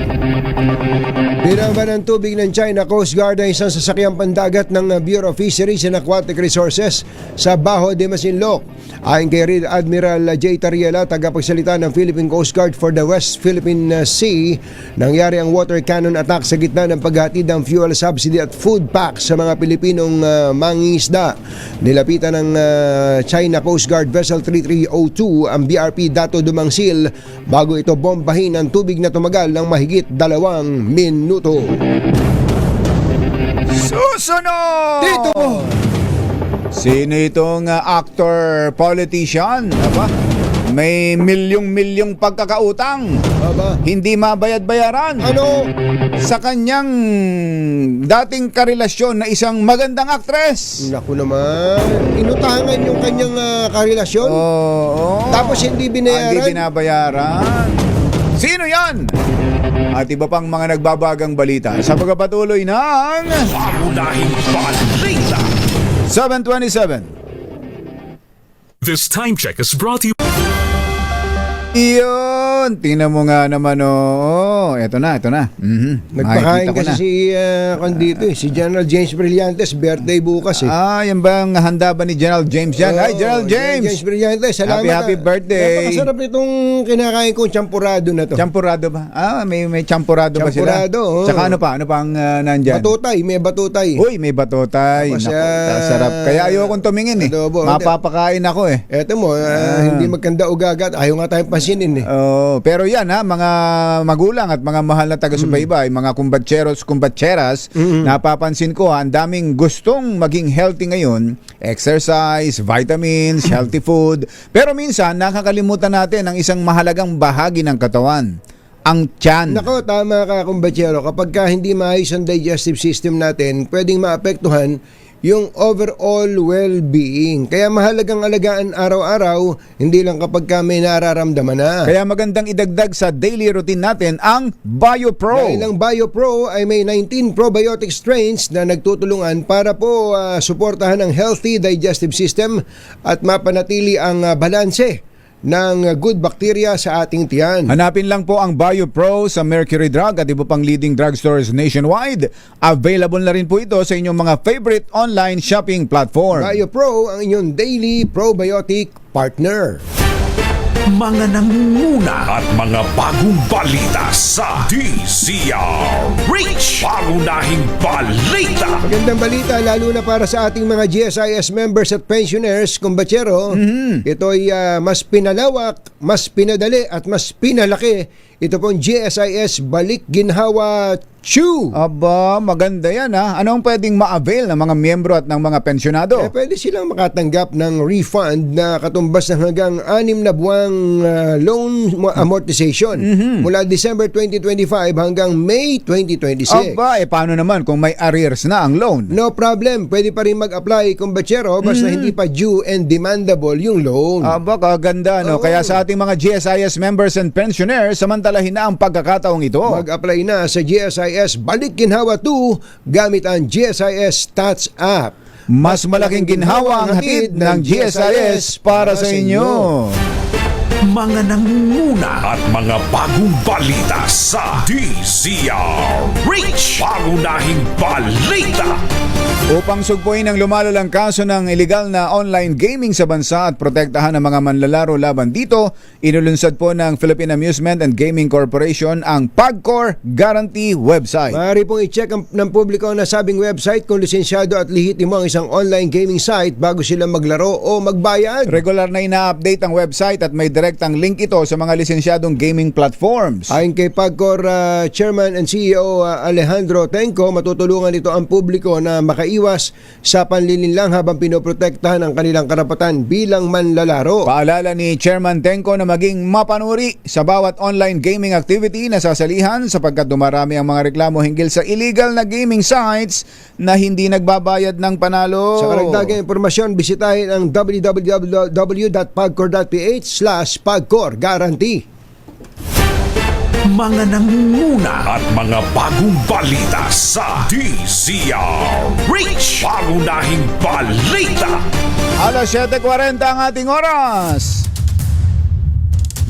Binaban ng tubig ng China Coast Guard ang isang sasakyang pandagat ng Bureau of Fisheries and Aquatic Resources sa Bajo de Masinloc. Ayon kay Rear Admiral J. Tariela, tagapagsalita ng Philippine Coast Guard for the West Philippine Sea, nangyari ang water cannon attack sa gitna ng paghatid ng fuel subsidy at food pack sa mga Pilipinong mangingisda. Nilapitan ng China Coast Guard Vessel 3302 ang BRP Dato Dumangsil bago ito bombahin ang tubig na tumagal ng mahigit 2 minuto. Susunod! Dito po! Sino itong actor politician? Aba, may milyong-milyong pagkakautang. Aba. Hindi mabayad-bayaran. Ano? Sa kanyang dating karelasyon na isang magandang aktres. Naku naman. Inutangan yung kanyang karelasyon? Oo. Tapos hindi binayaran? Hindi binabayaran. Sino yan? At iba pang mga nagbabagang balita sa pagpapatuloy ng Pangunahing balita. 727. This time check is brought to you. Iyon, tingnan mo nga naman, Ito na. Nagpakain kasi si General James Brillantes, birthday bukas eh. Yan bang handa ba ni General James yan? Ay, General James! James Brillantes, salamat. Happy birthday! Napakasarap itong kinakain kong champurado na to. Champurado ba? May champurado ba sila? Champurado, Tsaka ano pang nandyan? May batutay. Uy, may batutay. Sarap. Kaya ayokong tumingin eh. Adobo. Mapapakain ako eh. Eto mo, hindi magkanda ugagat. Ayaw nga tayong pasinin eh. Pero yan mga magulang at mga mahal na taga-subaybay, mga kumbatseros, napapansin ko ang daming gustong maging healthy ngayon, exercise, vitamins, healthy food, pero minsan nakakalimutan natin ang isang mahalagang bahagi ng katawan, ang tiyan. Nako, tama ka kumbatsero, kapag hindi maayos ang digestive system natin, pwedeng maapektuhan yung overall well-being. Kaya mahalagang alagaan araw-araw, hindi lang kapag may nararamdaman na. Kaya magandang idagdag sa daily routine natin ang BioPro. Dahil ang BioPro ay may 19 probiotic strains na nagtutulungan para po suportahan ang healthy digestive system at mapanatili ang balanse ng good bacteria sa ating tiyan. Hanapin lang po ang BioPro sa Mercury Drug at iba pang leading drugstores nationwide. Available na rin po ito sa inyong mga favorite online shopping platform. BioPro, ang inyong daily probiotic partner. Mga nangunguna at mga bagong balita sa DZRH. Pangunahing balita. Magandang balita lalo na para sa ating mga GSIS members at pensioners, kumbatsero. Ito ay mas pinalawak, mas pinadali at mas pinalaki ito pong GSIS Balik Ginhawa Chew. Aba, maganda yan ha. Anong pwedeng ma-avail ng mga miyembro at ng mga pensyonado? Pwede silang makatanggap ng refund na katumbas ng hanggang 6 na buwang loan amortization mula December 2025 hanggang May 2026. Aba, paano naman kung may arrears na ang loan? No problem. Pwede pa rin mag-apply kung bachero basta hindi pa due and demandable yung loan. Aba, kaganda no. Kaya sa ating mga GSIS members and pensioners, samantalahin na ang pagkakataong ito. Mag-apply na sa GSIS Balik Ginhawa 2 gamit ang GSIS Stats app. Mas malaking ginhawa ang hatid ng GSIS para sa inyo. Mga nangunguna at mga bagong balita sa DZRH. Pangunahing balita. Upang sugpuin ang lumalalang kaso ng illegal na online gaming sa bansa at protektahan ang mga manlalaro laban dito, inulunsad po ng Philippine Amusement and Gaming Corporation ang PAGCOR Guarantee website. Maaari pong i-check ng publiko ang nasabing website kung lisensyado at lihitimo ang isang online gaming site bago sila maglaro o magbayad. Regular na ina-update ang website at may direktang link ito sa mga lisensyadong gaming platforms. Ayon kay PAGCOR Chairman and CEO Alejandro Tenco, matutulungan ito ang publiko na makaiwas sa panlilinlang habang pinoprotektahan ang kanilang karapatan bilang manlalaro. Paalala ni Chairman Tenco na maging mapanuri sa bawat online gaming activity na sasalihan sapagkat dumarami ang mga reklamo hinggil sa illegal na gaming sites na hindi nagbabayad ng panalo. Sa karagdagang impormasyon, bisitahin ang www.pagcor.ph/pagcor guarantee. Mga nangunguna at mga bagong balita sa DZRH. Pangunahing balita. Alas 7:40 ang ating oras.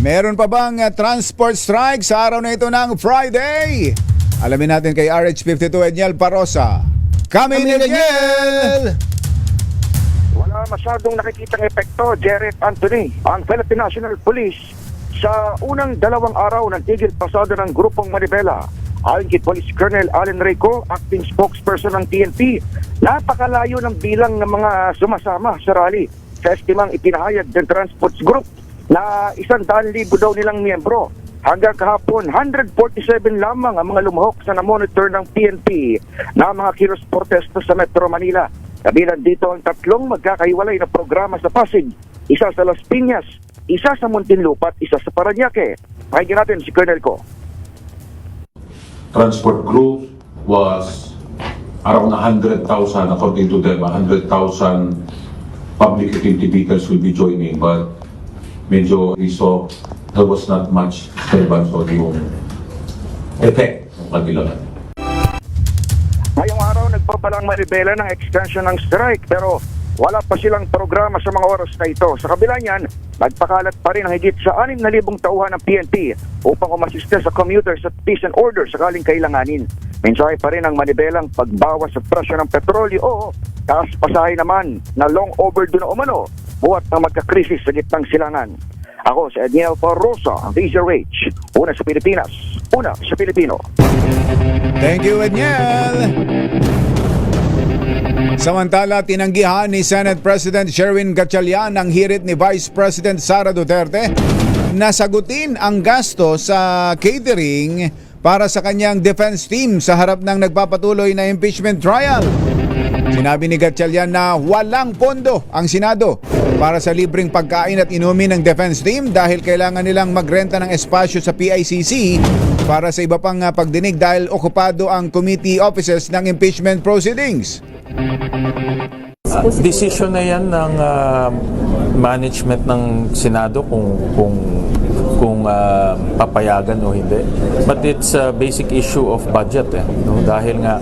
Meron pa bang transport strike sa araw na ito ng Friday? Alamin natin kay RH52 Edniel Parosa. Kami ni Edniel! Wala masyadong nakikitang epekto, Jared Anthony. Ang Philippine National Police sa unang 2 araw ng tigil pasado ng grupong Manibela. Ayon kay Police Colonel Allen Reyco, acting spokesperson ng PNP, napakalayo ng bilang ng mga sumasama sa rally. Sa estimang ipinahayag ng Transports Group na 100,000 daw nilang miyembro. Hanggang kahapon, 147 lamang ang mga lumahok sa na-monitor ng PNP na mga kilos protesto sa Metro Manila. Kabilang dito ang 3 magkakahiwalay na programa sa Pasig, isa sa Las Piñas, isa sa Muntinlupa at isa sa Parañaque. Pakinggan natin si Colonel Ko. Transport group was around 100,000, according to them, 100,000 public utility vehicles will be joining, but medyo we saw there was not much disturbance or yung effect ng kabilangan. Ngayong araw, nagpapalang Manibela ng extension ng strike pero wala pa silang programa sa mga oras na ito. Sa kabila niyan, nagpakalat pa rin ang higit sa 6,000 tauhan ng PNP upang umasiste sa commuters at peace and order sakaling kailanganin. Mensahe pa rin ang Manibelang pagbawas sa presyo ng petrolyo o taas pasahe naman na long overdue na umano buhat ng magkakrisis sa gitnang silangan. Ako si Edniel Parosa, ang DZRH. Una sa Pilipinas, una sa Pilipino. Thank you, Edniel! Samantala, tinanggihan ni Senate President Sherwin Gatchalian ang hirit ni Vice President Sara Duterte na sagutin ang gasto sa catering para sa kanyang defense team sa harap ng nagpapatuloy na impeachment trial. Sinabi ni Gatchalian na walang pondo ang Senado para sa libreng pagkain at inumin ng defense team dahil kailangan nilang magrenta ng espasyo sa PICC para sa iba pang pagdinig dahil okupado ang committee offices ng impeachment proceedings. Decision na yan ng management ng Senado kung papayagan o hindi. But it's a basic issue of budget no? Dahil nga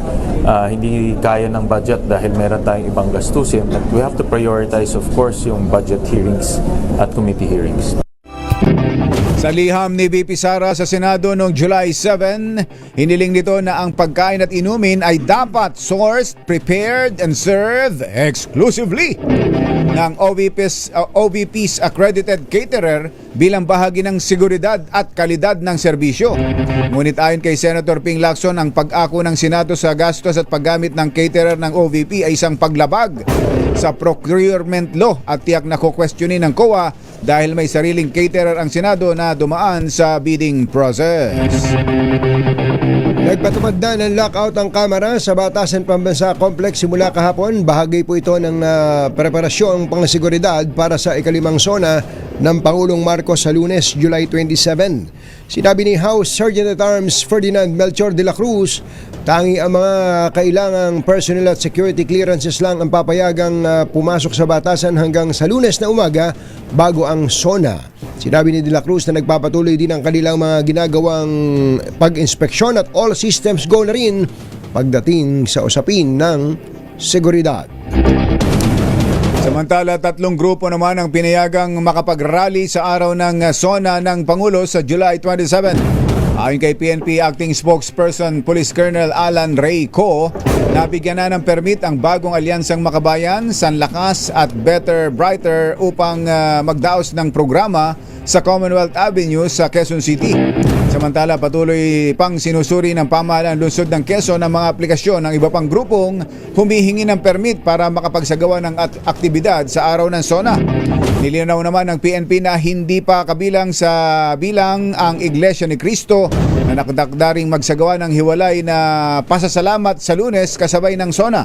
hindi kaya ng budget dahil meron tayong ibang gastusin. But we have to prioritize of course yung budget hearings at committee hearings. Sa liham ni VP Sara sa Senado noong July 7, hiniling nito na ang pagkain at inumin ay dapat sourced, prepared, and served exclusively ng OVP's accredited caterer bilang bahagi ng seguridad at kalidad ng serbisyo. Ngunit ayon kay Senator Ping Lacson, ang pag-ako ng Senado sa gastos at paggamit ng caterer ng OVP ay isang paglabag sa procurement law at tiyak na kukwestiyonin ng COA dahil may sariling caterer ang Senado na dumaan sa bidding process. Nagpatupad na ng lockout ang Kamara sa Batasan Pambansa Complex simula kahapon. Bahagi po ito ng preparasyong pangseguridad para sa ikalimang sona ng Pangulong Marcos sa Lunes, July 27. Sinabi ni House Sergeant at Arms Ferdinand Melchor de la Cruz, tangi ang mga kailangang personnel at security clearances lang ang papayagang pumasok sa batasan hanggang sa Lunes na umaga bago ang sona. Sinabi ni De La Cruz na nagpapatuloy din ang kanilang mga ginagawang pag-inspeksyon at all systems go na rin pagdating sa usapin ng seguridad. Samantala, 3 grupo naman ang pinayagang makapag-rally sa araw ng sona ng Pangulo sa July 27. Ayon kay PNP Acting Spokesperson Police Colonel Alan Ray Co, nabigyan na ng permit ang bagong alyansang Makabayan, Sanlakas at Better Brighter upang magdaos ng programa sa Commonwealth Avenue sa Quezon City. Samantala, patuloy pang sinusuri ng pamahalaan lungsod ng Quezon ang mga aplikasyon ng iba pang grupong humihingi ng permit para makapagsagawa ng aktibidad sa araw ng SONA. Nilinaw naman ng PNP na hindi pa kabilang sa bilang ang Iglesia ni Cristo na nakadakdaring magsagawa ng hiwalay na pasasalamat sa Lunes kasabay ng SONA.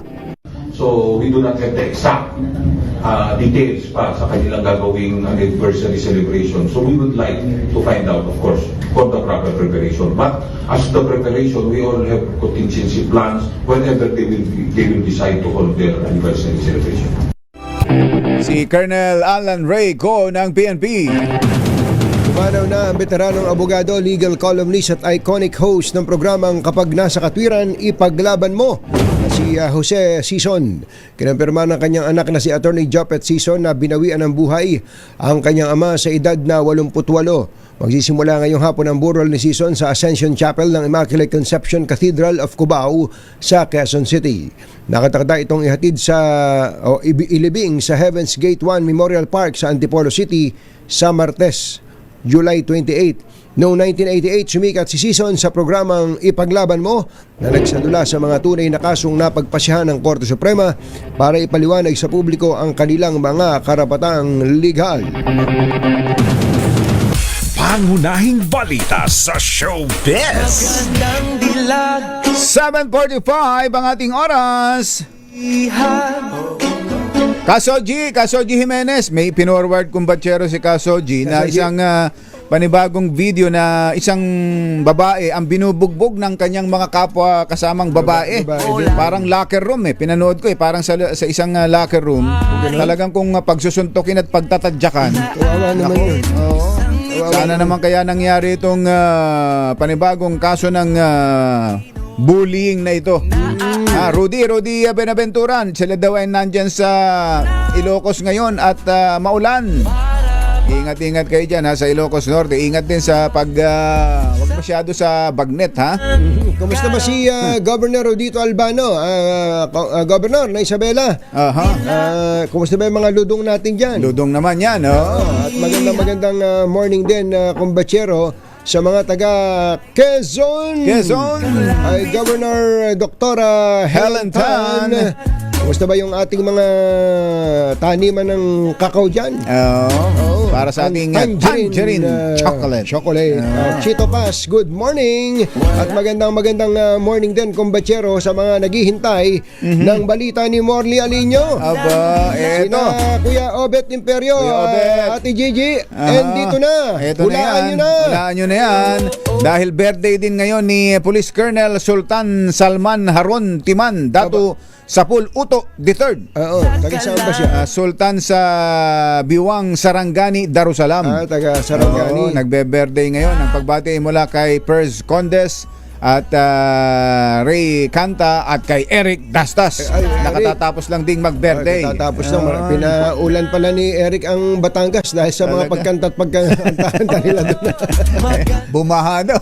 So we do not have the exact details pa sa kanilang gagawing anniversary celebration. So we would like to find out, of course, for the proper preparation. But as the preparation, we all have contingency plans whenever they will decide to hold their anniversary celebration. Si Colonel Alan Ray Co ng PNP. Pumanaw na ang veteranong abogado, legal columnist at iconic host ng programang Kapag Nasa Katwiran, Ipaglaban Mo, na si Jose Sison. Kinampirma ng kanyang anak na si Attorney Jopet Sison na binawian ng buhay ang kanyang ama sa edad na 88. Magsisimula ngayong hapon ang burol ni Sison sa Ascension Chapel ng Immaculate Conception Cathedral of Cubao sa Quezon City. Nakatakda itong ihatid ilibing sa Heaven's Gate 1 Memorial Park sa Antipolo City sa Martes, July 28. Noong 1988, sumikat si Sison sa programang Ipaglaban Mo na nagsadula sa mga tunay na kasong napagpasyahan ng Korte Suprema para ipaliwanag sa publiko ang kanilang mga karapatang legal. Pangunahing balita sa showbiz. 7:45 ang ating oras. Kasoji Jimenez, may pinorward kumbatsero si Kasoji na isang panibagong video na isang babae ang binubugbog ng kanyang mga kapwa kasamang babae. Parang locker room pinanood ko parang sa isang locker room. Talagang kung pagsusuntukin at pagtatadyakan. Kawawa naman yun. Sana naman kaya nangyari itong panibagong kaso ng bullying na ito. Rudy Benaventuran, sila daw ay nandyan sa Ilocos ngayon at maulan. Ingat-ingat kayo dyan sa Ilocos Norte. Ingat din sa wag masyado sa bagnet Kumusta ba si Governor Rodito Albano? Governor na Isabela. Kumusta ba yung mga ludong natin dyan? Ludong naman yan. At magandang morning din, kumbatsero, sa mga taga Quezon. Ay Governor Doktora Helen Tan. Kumusta ba yung ating mga taniman ng kakao dyan? Para sa ating tangerine chocolate. Chito Paz, good morning. At magandang morning din, kumbatsero, sa mga naghihintay ng balita ni Morley Alino. Eto. Kuya Obet Imperio, Ate Gigi, and dito na. Hulaan nyo na yan. Dahil birthday din ngayon ni Police Colonel Sultan Salman Harun Timan, Datu Sapul Uto III. Taga saan ba siya? Sultan sa Biwang Sarangani, Darussalam. Taga Sarangani. Nagbe-birthday ngayon. Ang pagbati mula kay Perz Condes at Ray Canta at kay Eric Dastas. Nakatatapos lang ding mag-birthday. Nakatapos lang. Pinaulan pala ni Eric ang Batangas dahil sa mga pagkanta nila doon. Bumaha daw.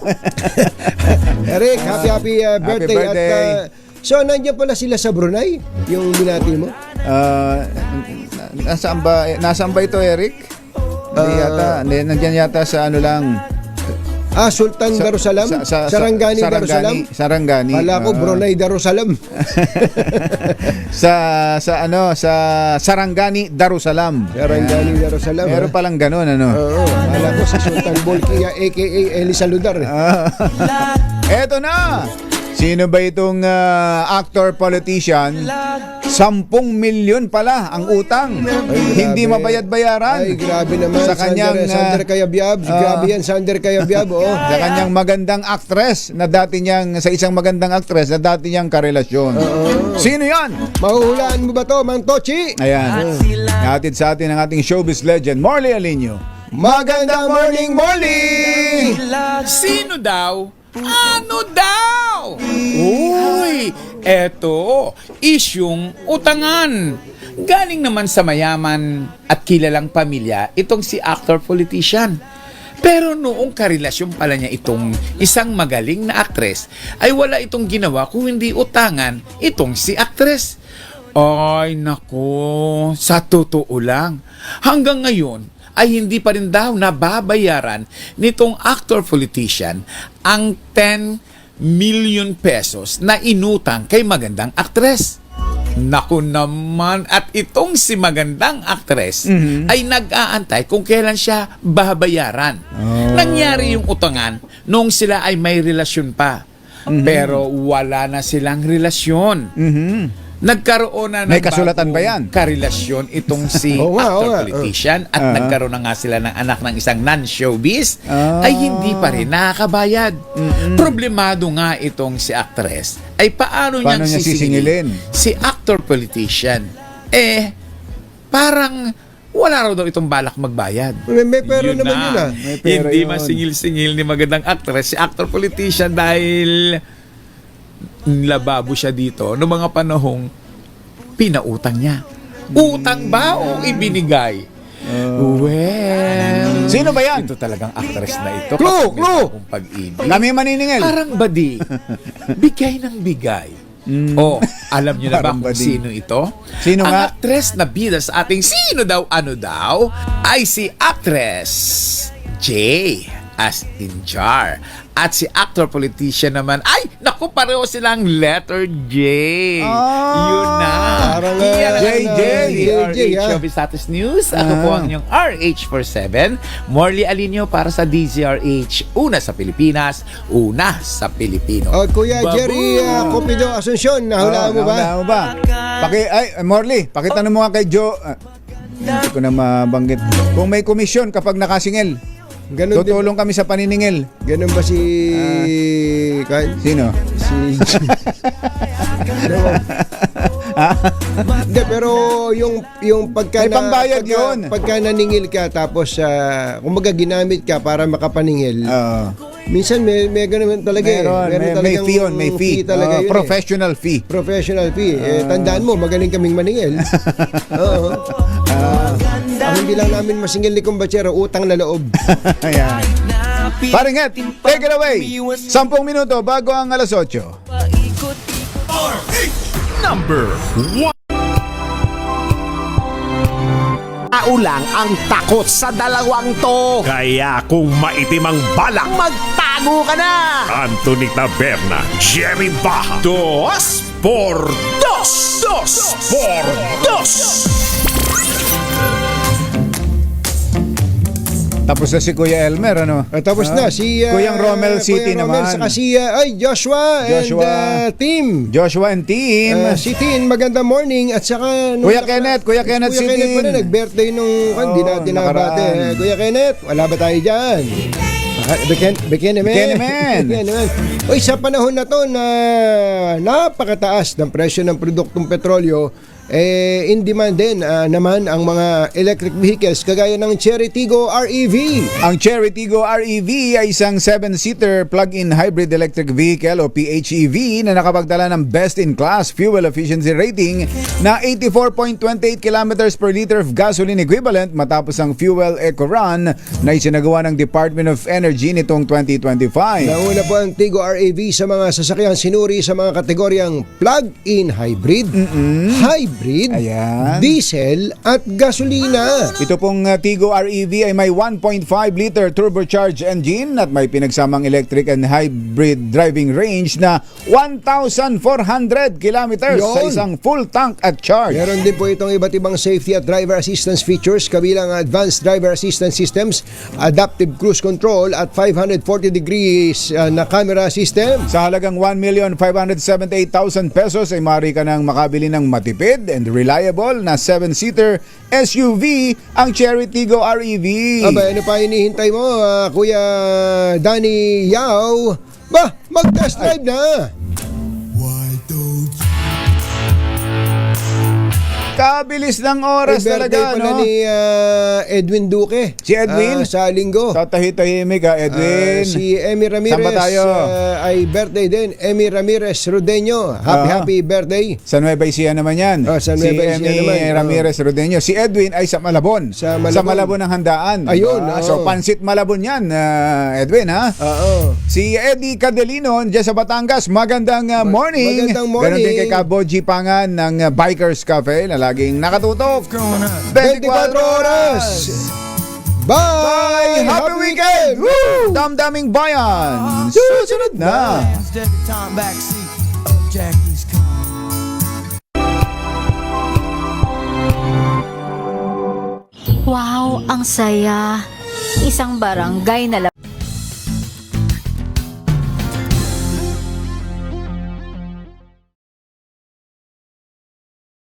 Eric, happy birthday. At so, nandiyan pala sila sa Brunei, yung binati mo? Nasaan ba ito, Eric? Nandiyan yata sa ano lang. Sultan Darussalam? Sarangani Darussalam? Sarangani. Kala ko Brunei Darussalam. sa Sarangani Darussalam. Sarangani Darussalam. Meron palang ganun, ano? Oo. Kala ko si Sultan Bolkiah aka Eli Saludar. Eto na! Sino ba itong actor politician? 10 milyon pala ang utang. Hindi mabayad-bayaran. Ay, grabe naman. Sa kanyang Sander Cayabyab. Grabe yan, Sander Cayabyab. Sa kanyang magandang actress na dati niyang, sa isang magandang actress na dati niyang karelasyon. Sino yan? Mahuhulaan mo ba to, Mang Tochi? Ayan. Hatid sa atin ang ating showbiz legend, Morley Alinio. Magandang morning, Morley! Sino daw? Ano daw? Uy, eto, isyung utangan. Galing naman sa mayaman at kilalang pamilya itong si actor-politician. Pero noong karelasyon pala niya itong isang magaling na aktres, ay wala itong ginawa kung hindi utangan itong si aktres. Ay nako, sa totoo lang, hanggang ngayon, ay hindi pa rin daw nababayaran nitong actor-politician ang 10 million pesos na inutang kay magandang aktres. Naku naman, at itong si magandang aktres ay nag-aantay kung kailan siya babayaran. Nangyari yung utangan noong sila ay may relasyon pa. Pero wala na silang relasyon. Nagkaroon na ng may kasulatan ba yan? Karelasyon itong si actor-politician at nagkaroon na nga sila ng anak ng isang non-showbiz ay hindi pa rin nakakabayad. Problemado nga itong si actress ay paano niyang sisingilin si actor-politician. Parang wala raw daw itong balak magbayad. May pera naman yun ah. Hindi masingil-singil ni magandang actress si actor-politician dahil lababo siya dito noong mga panahong pinautang niya. Utang ba o ibinigay? Well, sino ba yan? Ito talagang actress na ito. Clue! Pag-ibig. Kami maniningil. Parang badi. Bigay ng bigay. Alam niyo na ba kung sino ito? Sino nga? Ang actress na bida sa ating sino daw ano daw ay si actress J as in jar. At si actor-politician naman, ay, naku, pareho silang letter J. Yun na. JJ. Showbiz Status News. Ako po ang inyong RH47, Morley Alinio para sa DZRH. Una sa Pilipinas, una sa Pilipino. Kuya Jerry Cupido Asuncion, nahulaan mo ba? Nahulaan mo ba? Morley, pakitanong mo nga kay Joe. Hindi ko na mabanggit. Kung may komisyon kapag nakasingil, tutulong kami sa paniningil. Ganun ba si... Sino? Si... Hindi, pero yung pagka... May pambayad yun. Pagka naningil ka, tapos kumbaga ginamit ka para makapaningil, minsan may ganun talaga. May fee yun. May fee. Talaga yun, professional fee. Professional fee. Tandaan mo, magaling kaming maningil. Oo. Ang hindi lang namin masingil ni Kumbachero, utang na loob. Ayan. Paringat, take it away. 10 minuto bago ang alas 8. Number 1. Ulang ang takot sa dalawang to. Kaya kung maitim ang balak, magtago ka na. Anthony Taberna, Jerry Baja, 2 por 2. 2 por 2. Tapos na si Kuya Elmer, ano? Tapos na si Kuyang Romel City Kuya naman. Saka si Joshua and team. Joshua and team. Si Tin, magandang morning. At saka Kuya Kenneth si Tin. Nag-birthday nung hindi natin nabate. Kuya Kenneth, wala ba tayo dyan? Bekenemen. Uy, sa panahon na to na napakataas ng presyo ng produktong petrolyo, in demand din naman ang mga electric vehicles kagaya ng Cherry Tiggo REV. Ang Cherry Tiggo REV ay isang 7-seater plug-in hybrid electric vehicle o PHEV na nakapagdala ng best-in-class fuel efficiency rating na 84.28 kilometers per liter of gasoline equivalent matapos ang fuel eco run na isinagawa ng Department of Energy nitong 2025. Nauna po ang Tiggo REV sa mga sasakyang sinuri sa mga kategoryang plug-in hybrid, hybrid hybrid, Ayan. diesel at gasolina. Ito pong Tigo REV ay may 1.5 liter turbocharged engine at may pinagsamang electric and hybrid driving range na 1,400 kilometers sa Yun. isang full tank at charge. Meron din po itong iba't ibang safety at driver assistance features kabilang advanced driver assistance systems, adaptive cruise control at 540 degrees na camera system. Sa halagang 1,578,000 pesos ay maaari ka nang makabili ng matipid and reliable na 7-seater SUV ang Cherry Tigo REV. Aba, ano pa hinihintay mo, Kuya Danny Yao? Ba, mag-test drive na! Kabilis ng oras birthday talaga, pala no? ni Edwin Duque. Si Edwin? sa linggo. Tatahitahimik ka, Edwin. Si Emmy Ramirez Saan ba tayo? ay birthday din. Emmy Ramirez Rodeño. Happy birthday. Sa Nueva Ecija naman yan. Sa Si Nueva Ecija Emmy naman. Ramirez Rodeño. Si Edwin ay sa Malabon. Sa Malabon ng handaan. Ayun, So, Pansit Malabon yan, Edwin, ha? Oo. Si Eddie Cadelino, dyan sa Batangas. Magandang morning. Magandang morning. Ganon din kay Kaboji Pangan ng Bikers Cafe na laging nakatutok. 24 oras. Bye! Happy weekend! Woo! Damdaming bayan! Susunod na! Wow, ang saya. Isang barangay na